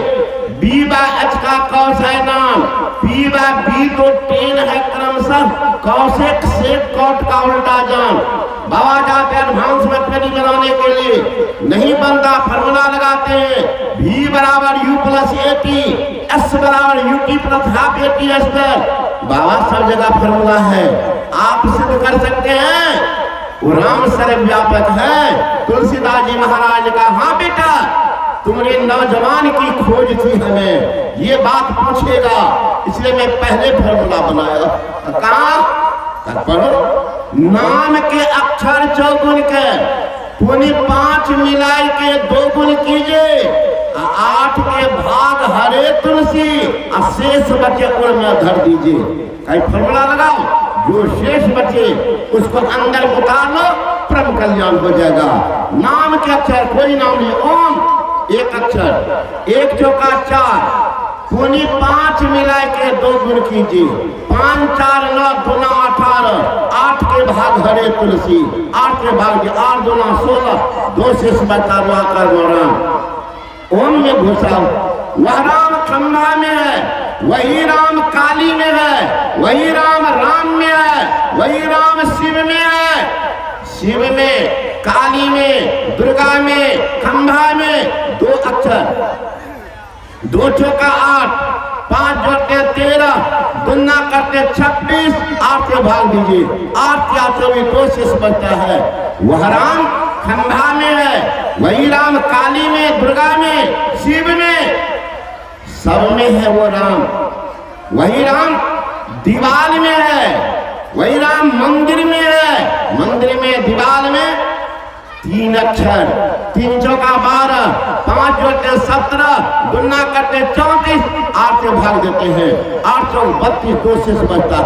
b बाय h का cos है नाम, p बाय b तो tan है क्रमशः, cosec sec cot का उल्टा जान। बाबा जाते एडवांस मैथमेटिक्स बनाने के लिए नहीं बनता, फॉर्मूला लगाते हैं, v बराबर u प्लस at, s बराबर ut plus half at square. बाबा सब जगह फॉर्मूला है, आप सिद्ध कर सकते हैं वो राम सर्वव्यापक है। तुलसीदास जी महाराज का हाँ बेटा तुम्हारे नौजवान की खोज थी, हमें ये बात पूछेगा, इसलिए मैं पहले फॉर्मूला बनाया। कहा पढ़ो, नाम के अक्षर 4 गुण के पुनि 5 मिलाई के 2 गुण कीजिए, 8 के भाग हरे तुलसी और शेष बचे उनमें धर दीजिए। कई फॉर्मूला लगाओ, जो शेष बचे उसको अंदर उतार लो, परम कल्याण हो जाएगा। नाम के अक्षर कोई नाम नहीं, ओम एक अक्षर, 1 चौका 4 पुनि 5 मिला के 2 गुण कीजिए, 5 4 9 दूना 18, 8 के भाग हरे तुलसी, 8 के भाग 8 दूना 16, 2 से 17 कर राम। ओम में घुसा, वह राम खंभा में है, वही राम काली में है, वही राम राम में है, वही राम शिव में है। शिव में, काली में, दुर्गा में, खंभा में 2 अक्षर, 2 चौका 8, 5 जोड़ते 13, दुना करते 26, 8 से भाग दीजिए, 8 या 24, 2 से बचता है। वह राम खंभा में है, वही राम काली में, दुर्गा में, शिव में, सब में है वो राम। वही राम दीवाल में है, वही राम मंदिर में है, मंदिर में दीवाल में 3 अक्षर, 3 चौका 12, 5 जोड़ते 17, गुना करते 34, 8 से भाग देते हैं, 8 चौक 32, 2 से बचता।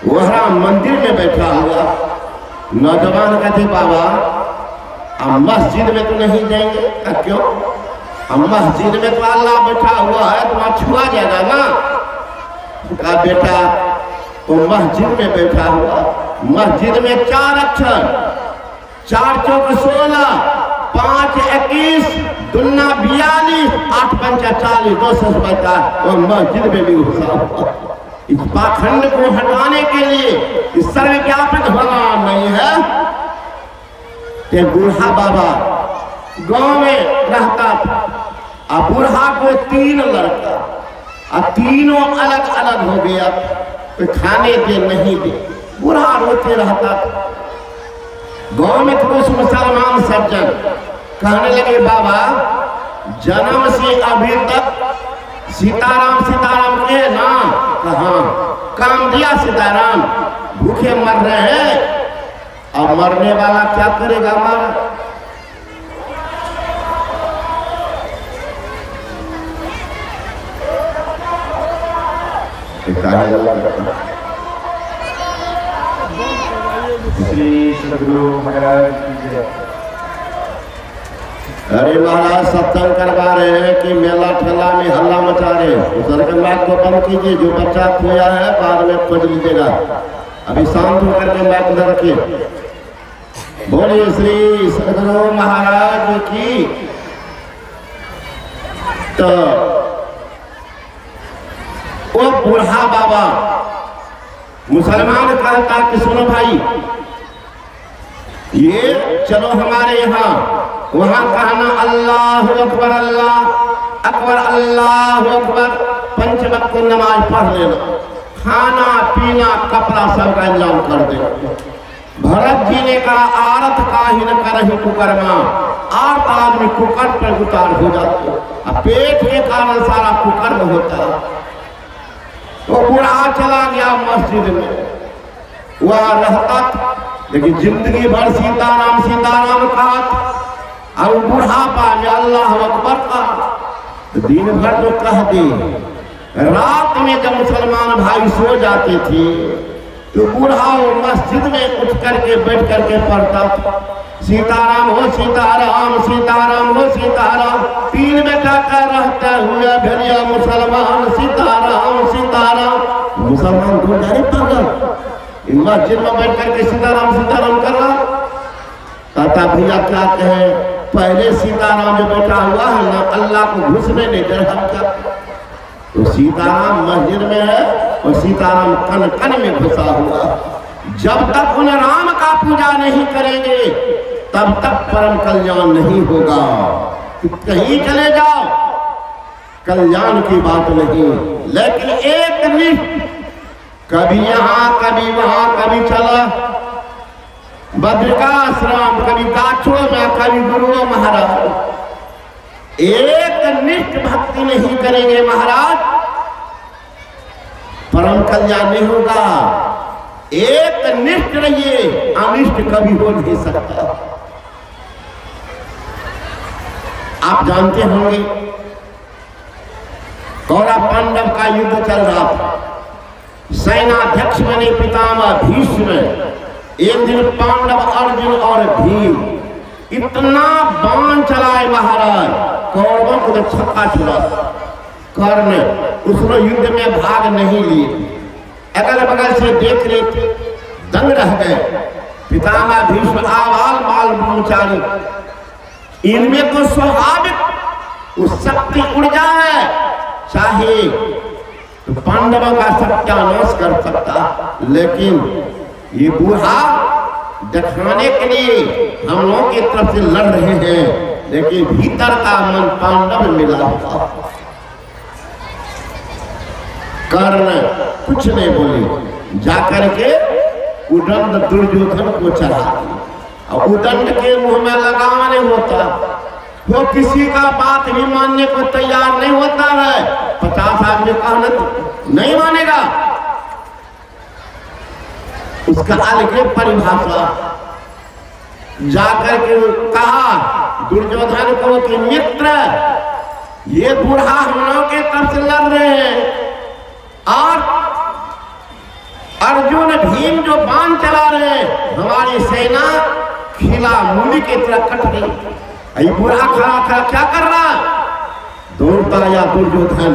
वह राम मंदिर में बैठा हुआ। नौजवान कहते बाबा हम मस्जिद में तो नहीं जाएंगे। क्यों? हम मस्जिद में तो अल्लाह बैठा हुआ है, तो वहां छुआ जाएगा ना। कहा बेटा तो मस्जिद में बैठा हुआ, मस्जिद में 4 अक्षर, 4 चौक 16, 5 21, दुना 42, 8 पंचा 40, 2 से बचता। और मस्जिद में भी घुसा हुआ। इस पाखंड को हटाने के लिए इस सर्वव्यापक भगवान नहीं है। ये बूढ़ा बाबा गांव में रहता था, अब बूढ़ा को 3 लड़का, और तीनों अलग अलग हो गया, तो खाने दे नहीं दे, बूढ़ा रोते रहता था। गांव में कुछ मुसलमान सज्जन कहने लगे बाबा जन्म से अभी तक सीताराम सीताराम के नाम कहा, काम दिया सीताराम, भूखे मर रहे हैं, अब मरने वाला क्या करेगा हमारा। श्री सद्गुरु महाराज की जय। अरे महाराज सत्संग करवा रहे हैं कि मेला ठेला में हल्ला मचा रहे हैं। सर के बात को बंद कीजिए, जो बच्चा खोया है बाद में खोज लीजिएगा। अभी शांत होकर के मैक न रखिए। बोलिए श्री सदगुरु महाराज की। तो वो बूढ़ा बाबा मुसलमान कहता कि सुनो भाई, ये चलो हमारे यहाँ, वहां कहना अल्लाह अकबर अल्लाह अकबर अल्लाह अकबर, 5 वक्त की नमाज पढ़ लेना, खाना पीना कपड़ा सब का इंतजाम कर देना। भरत जी ने कहा आरत का ही न करही कुकरमा, 8 आदमी कुकर पर उतार हो जाते, पेट के कारण सारा कुकर में होता। तो बूढ़ा चला गया मस्जिद में, वह रहता लेकिन जिंदगी भर सीताराम सीताराम कहा, और बुढ़ापा में अल्लाह अकबर कहा। दिन भर तो कह दे, रात में जब मुसलमान भाई सो जाते थे तो बूढ़ा मस्जिद में उठ करके बैठ करके पढ़ता था, सीताराम हो सीताराम सीताराम हो सीताराम, 3 बेटा का रहता हुआ भेड़िया मुसलमान सीताराम सीताराम। मुसलमान को जाने पागल मस्जिद में बैठ करके सीताराम सीताराम कर रहा। कहता भैया क्या कहे, पहले सीताराम जो बैठा हुआ है ना, अल्लाह को घुसने नहीं दे रहा। क्या तो सीताराम मस्जिद में है और सीताराम कन कन में घुसा हुआ। जब तक उन राम का पूजा नहीं करेंगे तब तक परम कल्याण नहीं होगा। कहीं चले जाओ कल्याण की बात नहीं, लेकिन एक निष्ठ, कभी यहाँ कभी वहां कभी चला बद्रिकाश्रम, कभी गाछों में, कभी गुरुओं महाराज, एक निष्ठ भक्ति नहीं करेंगे महाराज, परम कल्याण नहीं होगा। एक निष्ठ रहिए, अनिष्ट कभी हो नहीं सकता। आप जानते होंगे कौरव पांडव का युद्ध चल रहा था, सेनाध्यक्ष बने पितामह भीष्म। एक दिन पांडव अर्जुन और भीम इतना बाण चलाए महाराज, कौरवों को तो छक्का छुड़ा। कर्ण उसने युद्ध में भाग नहीं लिए, अगल बगल से देख रहे थे, दंग रह गए। पितामह भीष्म आवाल बाल ब्रह्मचारी, इनमें तो स्वाभाविक उस शक्ति ऊर्जा है, चाहे तो पांडवों का सत्यानाश कर सकता, लेकिन ये बूढ़ा दिखाने के लिए हम लोगों की तरफ से लड़ रहे हैं, लेकिन भीतर का मन पांडव में मिला था। कर्ण कुछ नहीं बोले, जाकर के उदंड दुर्योधन को चढ़ा, और उदंड के मुंह में लगाम नहीं होता, वो किसी का बात भी मानने को तैयार नहीं होता है। 50 आदमी कहना नहीं मानेगा, उसका अलग परिभाषा। जाकर के कहा दुर्योधन को कि मित्र, ये बूढ़ा हम लोगों के तरफ से लड़ रहे हैं, और अर्जुन भीम जो बाण चला रहे हैं, हमारी सेना खिला मूली की तरह कट गई। बूढ़ा खड़ा खड़ा क्या कर रहा, दौड़ता या दुर्योधन,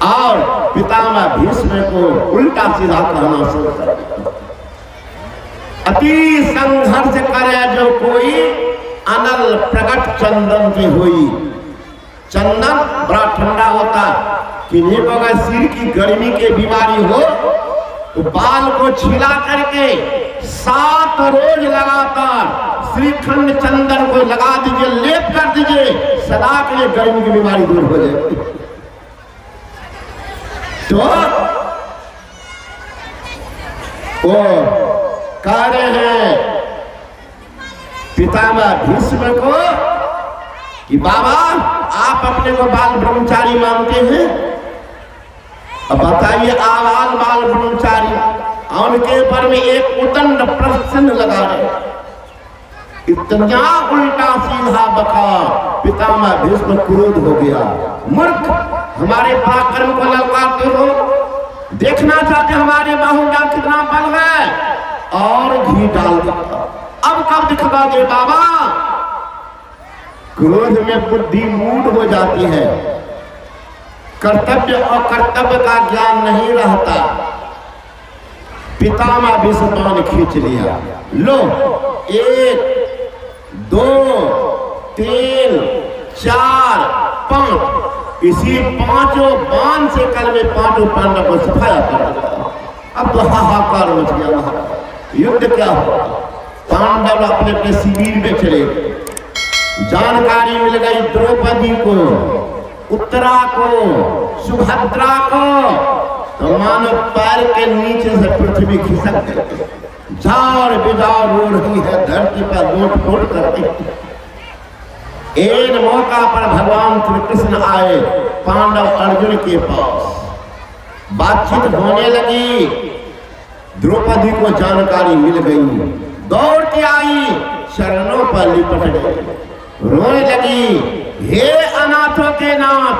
और पितामह भीष्म को उल्टा सीधा कहना शुरू कर दिया। अति संघर्ष करे जो कोई, अनल प्रकट चंदन की हुई। चंदन बड़ा ठंडा होता, किन्हीं को अगर सिर की गर्मी की बीमारी हो तो बाल को छिला करके 7 रोज लगातार श्रीखंड चंदन को लगा दीजिए, लेप कर दीजिए, सदा के लिए गर्मी की बीमारी दूर हो जाएगी। तो वो कह रहे हैं पितामह भीष्म को कि बाबा आप अपने को बाल ब्रह्मचारी मानते हैं, अब बताइए आवाल बाल ब्रह्मचारी, उनके ऊपर में एक उदंड प्रश्न लगा रहे, इतना उल्टा सीधा बका। पितामह भीष्म क्रोध हो गया, मूर्ख, हमारे पराक्रम को ललकारते हो, देखना चाहते हमारे बाहुबल कितना बल है, और घी डाल दिया। अब कब दिखा दे बाबा? क्रोध में बुद्धि मूड हो जाती है, कर्तव्य और कर्तव्य का ज्ञान नहीं रहता। पितामह भीष्म बाण खींच लिया। लो 1 2 3 4 5, इसी 5 बाण से कल में 5 पांडव को सफाया कर दिया। अब तो हाहाकार मच गया महाराज। युद्ध क्या हुआ? पांडव अपने अपने शिविर में चले गए। जानकारी मिल गई द्रौपदी को, उत्तरा को, सुभद्रा को, तो मानो पैर के नीचे से पृथ्वी खिसक गई। झाड़ बिजार रो रही है, धरती पर लोट पोट कर रही। एक मौका पर भगवान श्री कृष्ण आए पांडव अर्जुन के पास। बातचीत होने लगी। द्रौपदी को जानकारी मिल गई, दौड़ के आई, शरणों पर लिपट गई, रोने लगी। हे अनाथों के नाथ,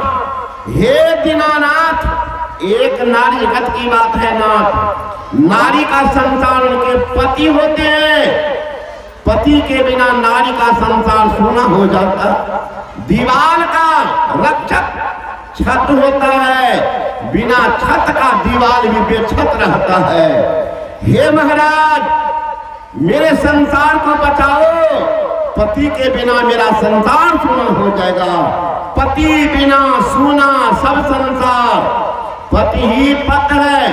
हे दीनानाथ, एक नारी जगत की बात है नाथ। नारी का संसार उनके पति होते हैं, पति के बिना नारी का संसार सूना हो जाता। दीवार का रक्षक छत होता है, बिना छत का दीवार भी बेछत रहता है। हे महाराज, मेरे संसार को बचाओ, पति के बिना मेरा संसार सूना हो जाएगा। पति बिना सूना सब संसार। पति ही पत है,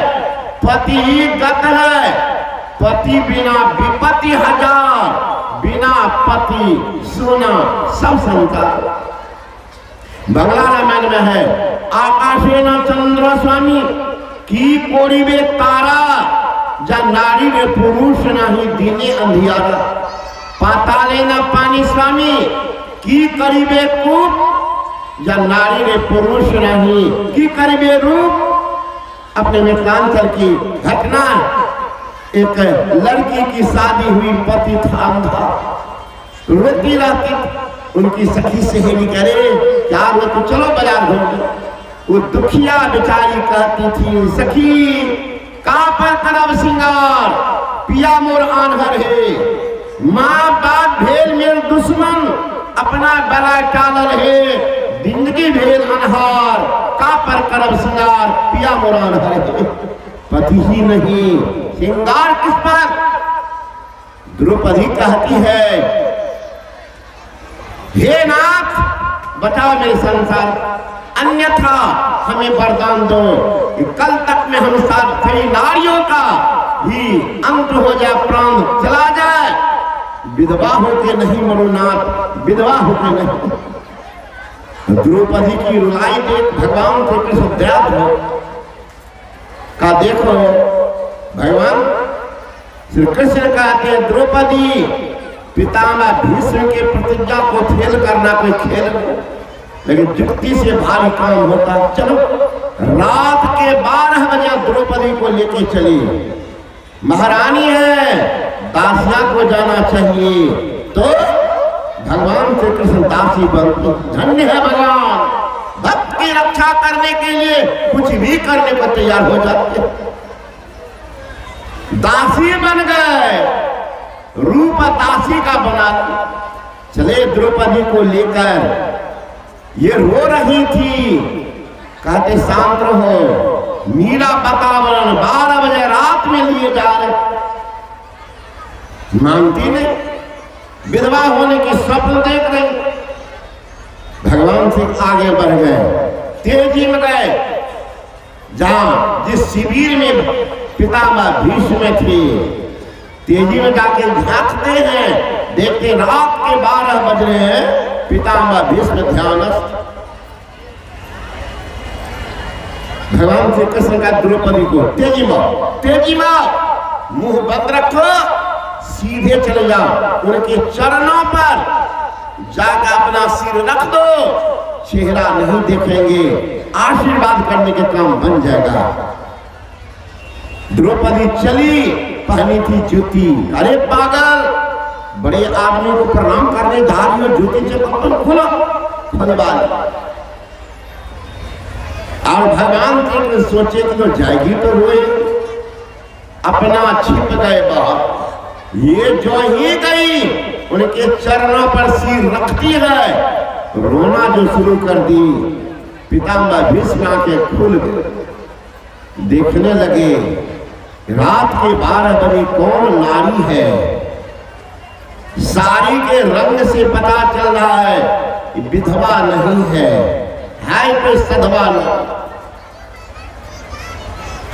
पति ही गत है, पति बिना विपत्ति हजार, बिना पति सूना सब संसार। बंगला रामायण में है, आकाशे न चंद्र स्वामी की कोड़ीबे तारा, जा नारी रे पुरुष नहीं दिने अंधियारा। पाताले न पानी स्वामी की करीबे कूप, जा नारी रे पुरुष नहीं की करीबे रूप। अपने मिथिलांचल की घटना, एक लड़की की शादी हुई, पति था अंधा, रोती रहती। उनकी सखी सहेली कह रहे क्या वो तो चलो बाजार घूमने। वो दुखिया बेचारी कहती थी, सखी का पर करब सिंगार, पिया मोर आन्हर है। माँ बाप भेल मेर दुश्मन, अपना बला टालल है। जिंदगी भेल अनहार, का पर करब सिंगार, पिया मोर आन्हर है। पति ही नहीं, सिंगार किस पर? द्रौपदी कहती है, हे नाथ बचाओ मेरे संसार, अन्यथा हमें वरदान दो कि कल तक में हम सभी नारियों का ही अंत हो जाए, प्राण चला जाए। विधवा होके नहीं मरो नाथ, विधवा होके नहीं। द्रौपदी की रुलाई देख भगवान श्री कृष्ण दयाद हो का देखो, भगवान श्री कृष्ण कहते हैं द्रौपदी पितामह भीष्म के प्रतिज्ञा को फेल करना कोई खेल नहीं, लेकिन युक्ति से भारी काम होता। चलो रात के 12 बजे द्रौपदी को लेके चली। महारानी है, दासिया को जाना चाहिए, तो भगवान श्री कृष्ण दासी बनते। धन्य है भगवान, भक्त की रक्षा करने के लिए कुछ भी करने को तैयार हो जाते। दासी बन गए, रूप दासी का बना। चले द्रौपदी को लेकर, ये रो रही थी, कहते शांत रहो, मीरा वातावरण 12 बजे रात में लिए जा रहे। मानती नहीं, विधवा होने की स्वप्न देख रही। भगवान से आगे बढ़ गए, तेजी में गए। जहां जिस शिविर में पितामह भीष्म थे, तेजी में जाके झांकते हैं, देखते रात के 12 बज रहे हैं। पितामह भीष्म ध्यानस्थ। भगवान श्री कृष्ण का द्रौपदी को तेजी मार, मुंह बंद रखो, सीधे चले जाओ, उनके चरणों पर जाकर अपना सिर रख दो, चेहरा नहीं देखेंगे, आशीर्वाद करने के काम बन जाएगा। द्रौपदी चली, पहनी थी जूती। अरे पागल, बड़े आदमी को प्रणाम करने जा रही हो, जूती चप्पल खोलो, खुलवाल। और भगवान के सोचे कि तो जाएगी तो रोए, अपना छिप गए बाहर। ये जो ही गई, उनके चरणों पर सिर रखती है, रोना जो शुरू कर दी। पितामह भीष्म के खुल देखने लगे, रात के 12 बजे कौन नारी है? साड़ी के रंग से पता चल रहा है विधवा नहीं है कोई सधवा नहीं,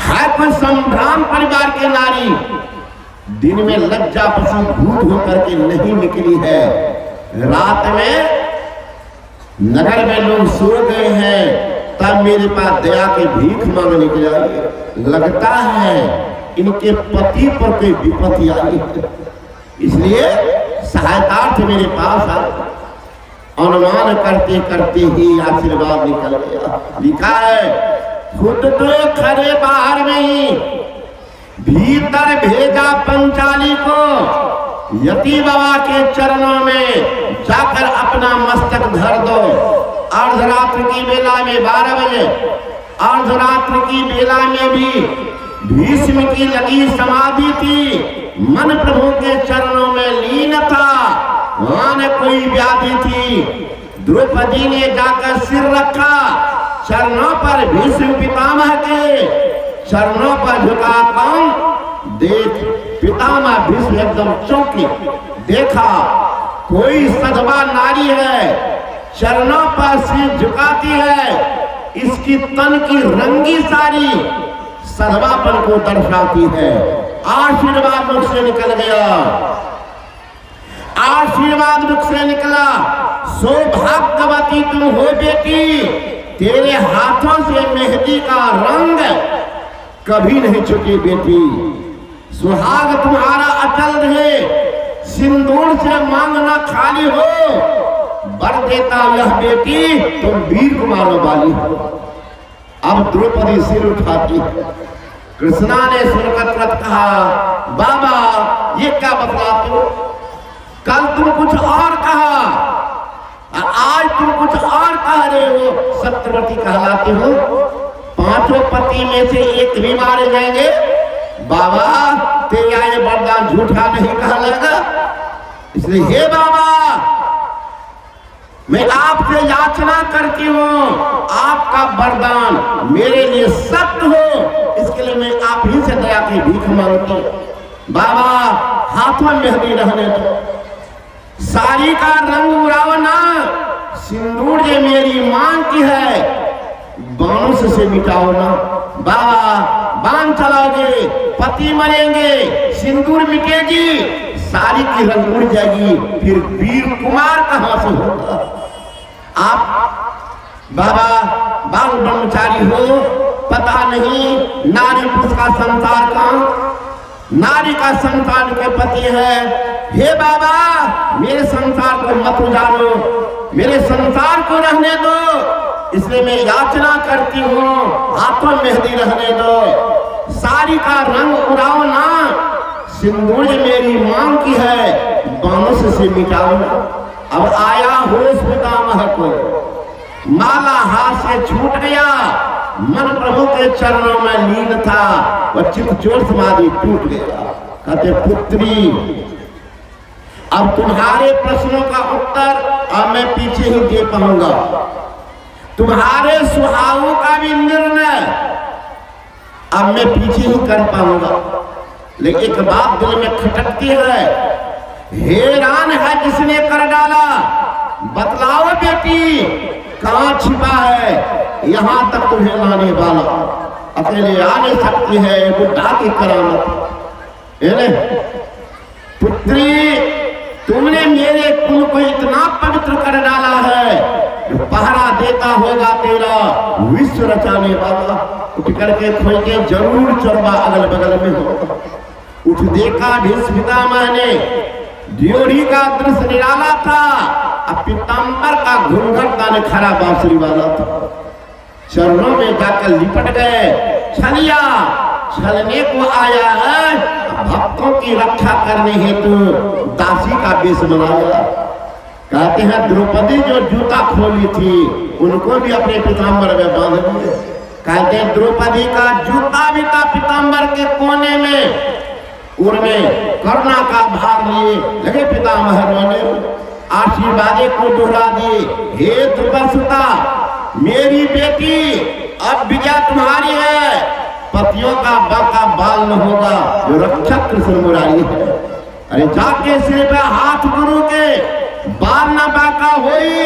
है कोई संभ्राम परिवार के नारी। दिन में लज्जा पसी भूत होकर के नहीं निकली है, रात में नगर में लोग सो गए हैं, तब मेरे पास दया के भीख मांगने के लिए लगता है इनके पति पर कोई विपत्ति आई है, इसलिए सहायतार्थ मेरे पास आए। अनुमान करते करते ही आशीर्वाद निकल गया। लिखा है खुद तो खड़े बाहर में ही भीतर भेजा पंचाली को, यति बाबा के चरणों में जाकर अपना मस्तक धर दो। अर्धरात्र की बेला में 12 बजे अर्धरात्र की बेला में भी भीष्म की लगी समाधि थी, मन प्रभु के चरणों में लीन था, वहां न कोई व्याधि थी। द्रौपदी ने जाकर सिर रखा चरणों पर, भीष्म पितामह के चरणों पर झुका। कौन? देख पितामह भीष्म एकदम चौंकी, देखा कोई सधवा नारी है, चरणों पर सिर झुकाती है, इसकी तन की रंगी साड़ी सधवापन को दर्शाती है। आशीर्वाद मुख से निकल गया, आशीर्वाद मुख से निकला। सौभाग्यवती तुम हो बेटी, तेरे हाथों से मेहंदी का रंग कभी नहीं चुकी बेटी, सुहाग तुम्हारा अचल रहे, सिंदूर से मांगना खाली हो, वर देता यह बेटी तुम वीर कुमारों वाली हो। अब द्रौपदी सिर उठाती है। कृष्णा ने सुनकर तुरंत कहा बाबा ये क्या बतलाते हो, कल तुम कुछ और कहा, आज तुम कुछ और कह रहे हो, सत्यवती कहलाते हो। 5 पति में से एक भी मारे जाएंगे, बाबा तेरा ये वरदान झूठा नहीं कहलाएगा। इसलिए हे बाबा मैं आपसे याचना करती हूँ, आपका वरदान मेरे लिए सत्य हो, इसके लिए मैं आप ही से दया की भीख मांगती हूँ। बाबा हाथों में मेहंदी रहने दो, साड़ी का रंग उड़ाओ ना, सिंदूर ये मेरी मांग की है, बांस से मिटाओ ना। बाबा बांध चलाओगे, पति मरेंगे, सिंदूर मिटेगी, साड़ी की रंग उड़ जाएगी, फिर वीर कुमार कहां से होगा। आप बाबा बाल ब्रह्मचारी हो, पता नहीं नारी पुरुष का संसार का, नारी का संसार के पति है। हे बाबा मेरे संसार को मत उजाड़ो, मेरे संसार को रहने दो, इसलिए मैं याचना करती हूँ, हाथों में मेहंदी रहने दो, साड़ी का रंग उड़ाओ ना, सिंदूर मेरी मांग की है, बांस से मिटाओ ना। अब आया होश पितामह को, माला हाथ से छूट गया, मन प्रभु के चरणों में लीन था, वह चितचोर समाधि टूट गया। कहते पुत्री अब तुम्हारे प्रश्नों का उत्तर अब मैं पीछे ही दे पाऊंगा, तुम्हारे सुहावों का भी निर्णय अब मैं पीछे ही कर पाऊंगा। लेकिन एक बात दिल में खटकती है, हैरान है किसने कर डाला, बतलाओ बेटी कहां छिपा है, यहां तक तुम्हें लाने वाला, अकेले आ नहीं सकती है, बुढ़ा की करामत। पुत्री तुमने मेरे कुल को इतना पवित्र कर डाला है, पहरा देता होगा तेरा विश्व रचाने वाला। उठ करके खोजे जरूर चरवा अगल बगल में होगा। उठ देखा भीष्म पितामह ने, ड्योढ़ी का दृश्य निराला था, अब पीताम्बर का घूंघट ने खड़ा बांसुरी वाला था। चरणों में जाकर लिपट गए, छलिया छलने को आया है, भक्तों की रक्षा करने हेतु दासी का वेश बनाया। कहते हैं द्रौपदी जो जूता खोली थी उनको भी अपने पीताम्बर में बांध दिए। कहते हैं द्रौपदी का जूता भी था पीताम्बर के कोने में, उनमें करुणा का भार लिए लगे पितामह रोने, आशीर्वादे को दोहरा दिए। हे द्रुपदसुता मेरी बेटी अब विजय तुम्हारी है, पतियों का बाका बाल न होगा जो रक्षक कृष्ण मुरारी है। अरे जाके सिर पे हाथ गुरु के बाल न बाका होई,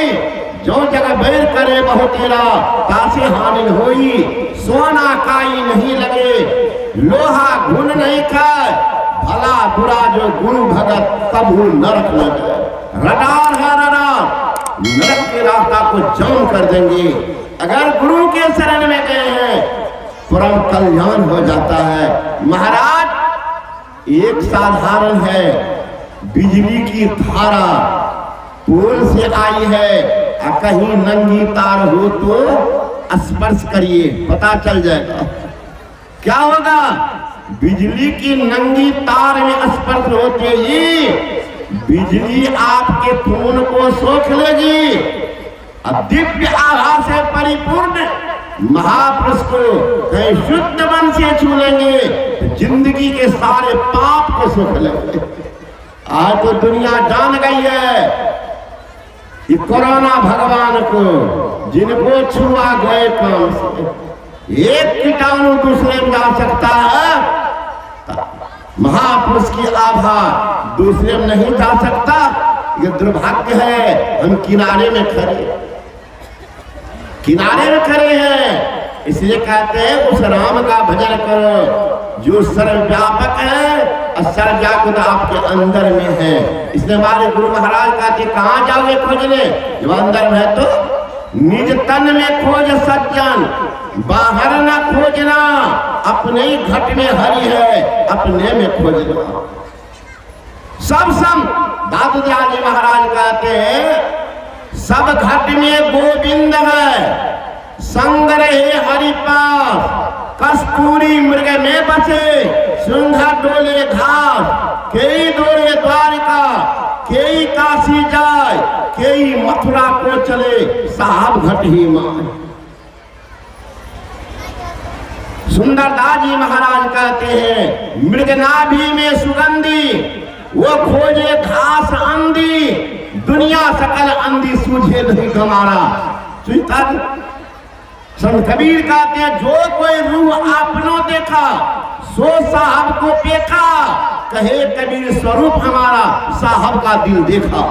जो जगह बैर करे बहु तेरा तासे हानि होई। सोना काई नहीं लगे लोहा घुन नहीं खाए, भला बुरा जो गुरु भगत कबू नरक न जाए। रडार है रडार, नरक के रास्ता को जाम कर देंगे। अगर गुरु के शरण में गए हैं परम कल्याण हो जाता है। महाराज एक साधारण है, बिजली की धारा पोल से आई है, कहीं नंगी तार हो तो स्पर्श करिए पता चल जाएगा क्या होगा। बिजली की नंगी तार में स्पर्श होते ही बिजली आपके खून को सोख लेगी। दिव्य आभा से परिपूर्ण महापुरुष को कहीं शुद्ध मन से छू लेंगे तो जिंदगी के सारे पाप को सोख लेंगे। आज तो दुनिया जान गई है कि कोरोना भगवान को जिनको छुआ गए काम से एक कीटाणु दूसरे में जा सकता है, महापुरुष की आभा दूसरे में नहीं जा सकता। ये दुर्भाग्य है, हम किनारे में खड़े हैं। इसलिए कहते हैं उस राम का भजन करो जो सर्वव्यापक है और सर्वव्यापक आपके अंदर में है। इसलिए हमारे गुरु महाराज कहते कहाँ जाओगे खोजने, जब अंदर में है तो निज तन में खोज सज्जन, बाहर न खोजना। अपने ही घट में हरि है, अपने में खोजना। सब दादू जी महाराज कहते हैं सब घट में गोविंद है, संग रहे हरि पास। कस्तूरी मृग में बसे, सिंहा डोले घास। केई दौड़े द्वारिका, केई काशी जाए, केई मथुरा को चले, साहब घट ही माए। सुंदरदास जी महाराज कहते हैं मृगनाभि में सुगंधी, वो खोजे घास अंधी। दुनिया सकल अंधी सूझे नहीं गमारा। संत कबीर कहते हैं जो कोई रूह आपनो देखा सो साहब को देखा। कहे कबीर स्वरूप हमारा साहब का दिल देखा।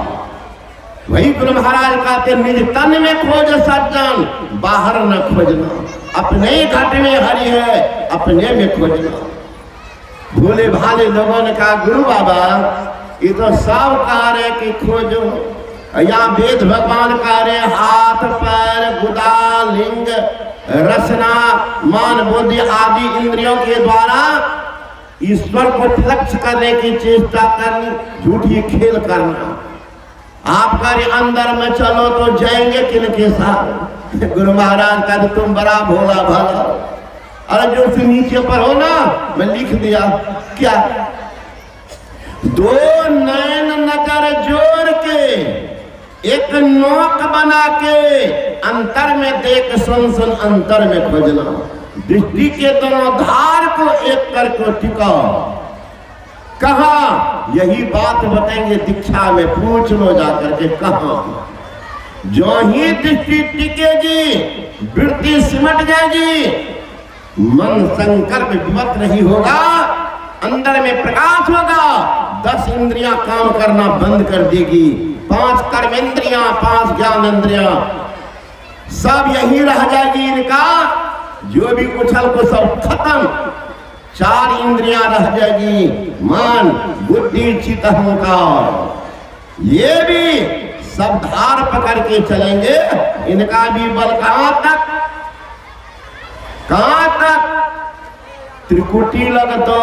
वही गुरु महाराज कहते निज तन में खोज सज्जन, बाहर न खोजना। अपने ही घट में हरि है, अपने में खोजना। भोले भाले लोगों ने कहा गुरु बाबा ये तो सब कह रहे कि खोजो, यहाँ वेद भगवान कह रहे हाथ पैर गुदा लिंग रसना मान बुद्धि आदि इंद्रियों के द्वारा ईश्वर को प्रत्यक्ष करने की चेष्टा करनी, झूठी खेल करना। आप कह अंदर में चलो तो जाएंगे किनके साथ। गुरु महाराज का तुम बड़ा भोला भाला। अरे जो से नीचे पर हो ना, मैं लिख दिया क्या, दो नैन नजर जोड़ के एक नोक बना के अंतर में देख सुन सुन अंतर में खोजना। दृष्टि के दोनों धार को एक करके टिकाओ। कहा यही बात बताएंगे दीक्षा में, पूछ लो जाकर के कहा। जो ही दृष्टि टिकेगी वृत्ति सिमट जाएगी, मन संकल्प विवत नहीं होगा, अंदर में प्रकाश होगा। 10 इंद्रियां काम करना बंद कर देगी, 5 कर्मेंद्रियां 5 ज्ञान इंद्रियां सब यही रह जाएगी। इनका जो भी उछल को सब खत्म। 4 इंद्रियां रह जाएगी, मन बुद्धि चित्त अहंकार। ये भी सब धार पकड़ के चलेंगे। इनका भी बल कहां तक, कहां तक, त्रिकुटी लग दो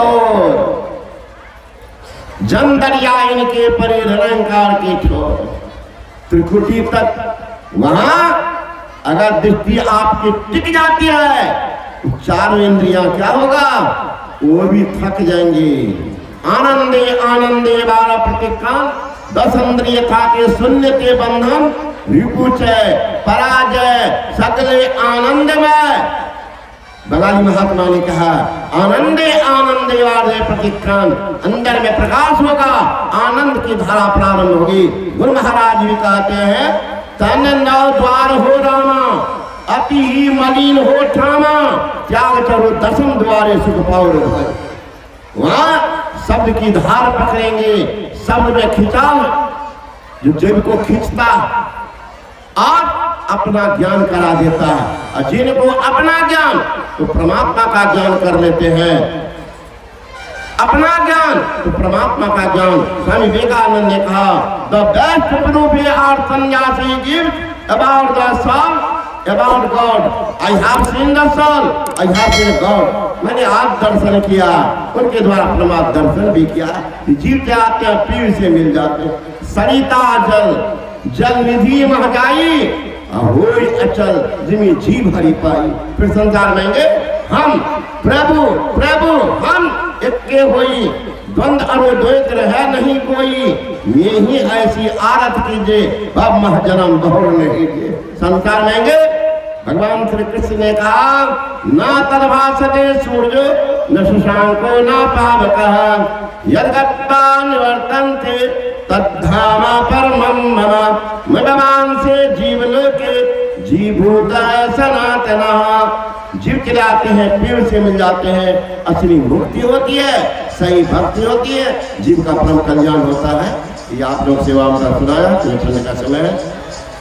जन दरिया इनके परे निरंकार के छोर। त्रिकुटी तक वहां अगर दृष्टि आपकी टिक जाती है, 4 इंद्रियां क्या होगा, वो भी थक जाएंगे। आनंदे आनंदे 12 प्रतिक्राम, 10 इंद्रिय था के शून्य के बंधन, रिपुचय पराजय सगले आनंद में। बंगाली महात्मा ने कहा आनंदे आनंदे वाले प्रतिक्राम, अंदर में प्रकाश होगा, आनंद की धारा प्रारंभ होगी। गुरु महाराज भी कहते हैं तन नौ द्वार हो रामा, अति ही मलिन हो ठामा, त्याग चरो दसम द्वारे सुख पाओ भाई। वहां शब्द की धार पकड़ेंगे, शब्द में खिंचाव जो जेब को खींचता और अपना ज्ञान करा देता है। और जिनको अपना ज्ञान तो परमात्मा का ज्ञान कर लेते हैं, अपना ज्ञान तो परमात्मा का ज्ञान। स्वामी विवेकानंद ने कहा, the best proof are sannyasi gives about the soul, about God. I have seen the soul, I have seen God. मैंने आज दर्शन किया, उनके द्वारा परमात्मा दर्शन भी किया। जीव जाते हैं, पीर से मिल जाते हैं। सरिता जल, जल निधि महगाई, होई अचल जिमी जी भरी पाई। फिर संसार में हम प्रभु प्रभु हम एक होई, द्वंद अरो द्वैत रहे नहीं कोई। ये ही ऐसी आरत कीजिए, अब मह जन्म बहुर नहीं जे। संसार में भगवान श्री कृष्ण ने कहा, ना तद्भासते सूर्य न शशांको न पावकः, यद्गत्वा निवर्तन्ते तद्धामा परमं मम। मैं भगवान से जीवलोके जीभूत सनातनः। जीव के जाते हैं, पीर से मिल जाते हैं, असली मुक्ति होती है, सही भक्ति होती है, जीव का परम कल्याण होता है। ये आप लोग सेवा का सुनाया, चलने का समय है,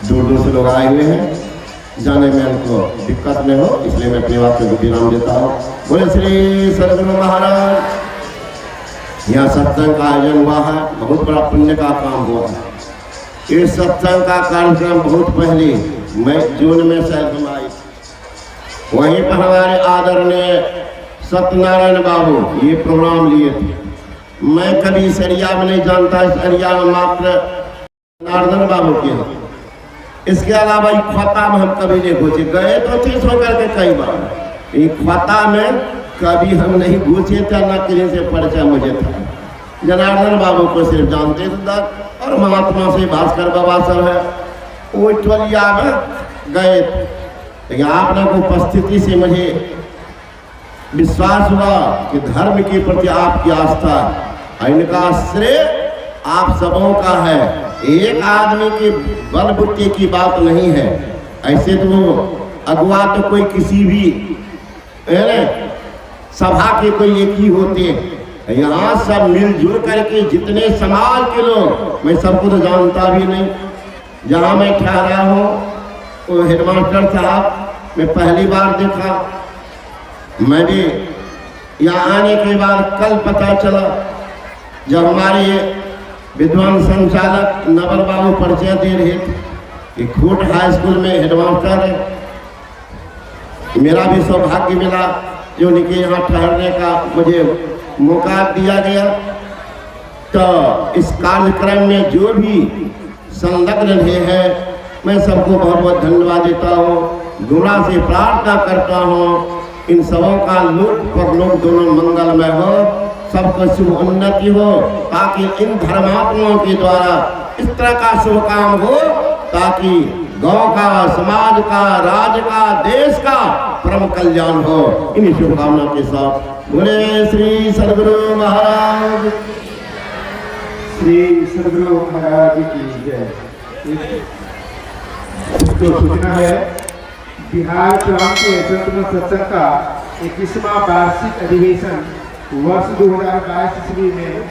दूर दूर से लोग आए हुए हैं, जाने में उनको दिक्कत नहीं हो, इसलिए मैं अपने बात को विराम देता हूँ। बोले श्री सद्गुरु महाराज। यहाँ सत्संग का आयोजन हुआ है, बहुत बड़ा पुण्य का काम हुआ है। इस सत्संग का कार्यक्रम बहुत पहले मैं जून में शायद हम आई, वहीं पर हमारे आदरणीय सत्यनारायण बाबू ये प्रोग्राम लिए थे। मैं कभी इस एरिया में नहीं जानता, इस एरिया में मात्र नारदन बाबू के हैं। इसके अलावा ख्वाता में हम कभी नहीं घुसे, गए तो ठीक होकर के कई बार। ख्वाता में कभी हम नहीं घुसे थे, न किसी से परिचय मुझे था। जनार्दन बाबू को सिर्फ जानते थे और महात्मा से भास्कर बाबा सब है, वो टोलिया में गए। लेकिन आप लोगों की उपस्थिति से मुझे विश्वास हुआ कि धर्म के प्रति आपकी आस्था, इनका श्रेय आप सबों का है। एक आदमी की बल बुद्धि की बात नहीं है। ऐसे तो अगुआ तो कोई किसी भी सभा के कोई एक ही होते हैं। यहाँ सब मिलजुल करके जितने समाज के लोग, मैं सबको तो जानता भी नहीं। जहाँ मैं ठहरा हूँ वो हेडमास्टर साहब मैं पहली बार देखा। मैं भी यहाँ आने के बाद कल पता चला, जब हमारे विद्वान संचालक नवल बाबू परिचय दे रहे थे कि खूट हाई स्कूल में हेडमास्टर है। मेरा भी सौभाग्य मिला जो उनके यहाँ ठहरने का मुझे मौका दिया गया। तो इस कार्यक्रम में जो भी संलग्न रहे हैं, मैं सबको बहुत बहुत धन्यवाद देता हूँ। गुणा से प्रार्थना करता हूँ इन सबों का लोक परलोक दोनों मंगलमय हो, सबको शुभ उन्नति हो, ताकि इन धर्मात्माओं के द्वारा इस तरह का शुभ काम हो, ताकि गांव का, समाज का, राज्य का, देश का परम कल्याण हो। इन शुभकामनाओं के साथ बोले श्री सद्गुरु महाराज, श्री सद्गुरु महाराज की जय। तो सूचना है, बिहार चुनाव के संतमन सत्संग का 21वां वार्षिक अधिवेशन वर्ष 2022 ईस्वी में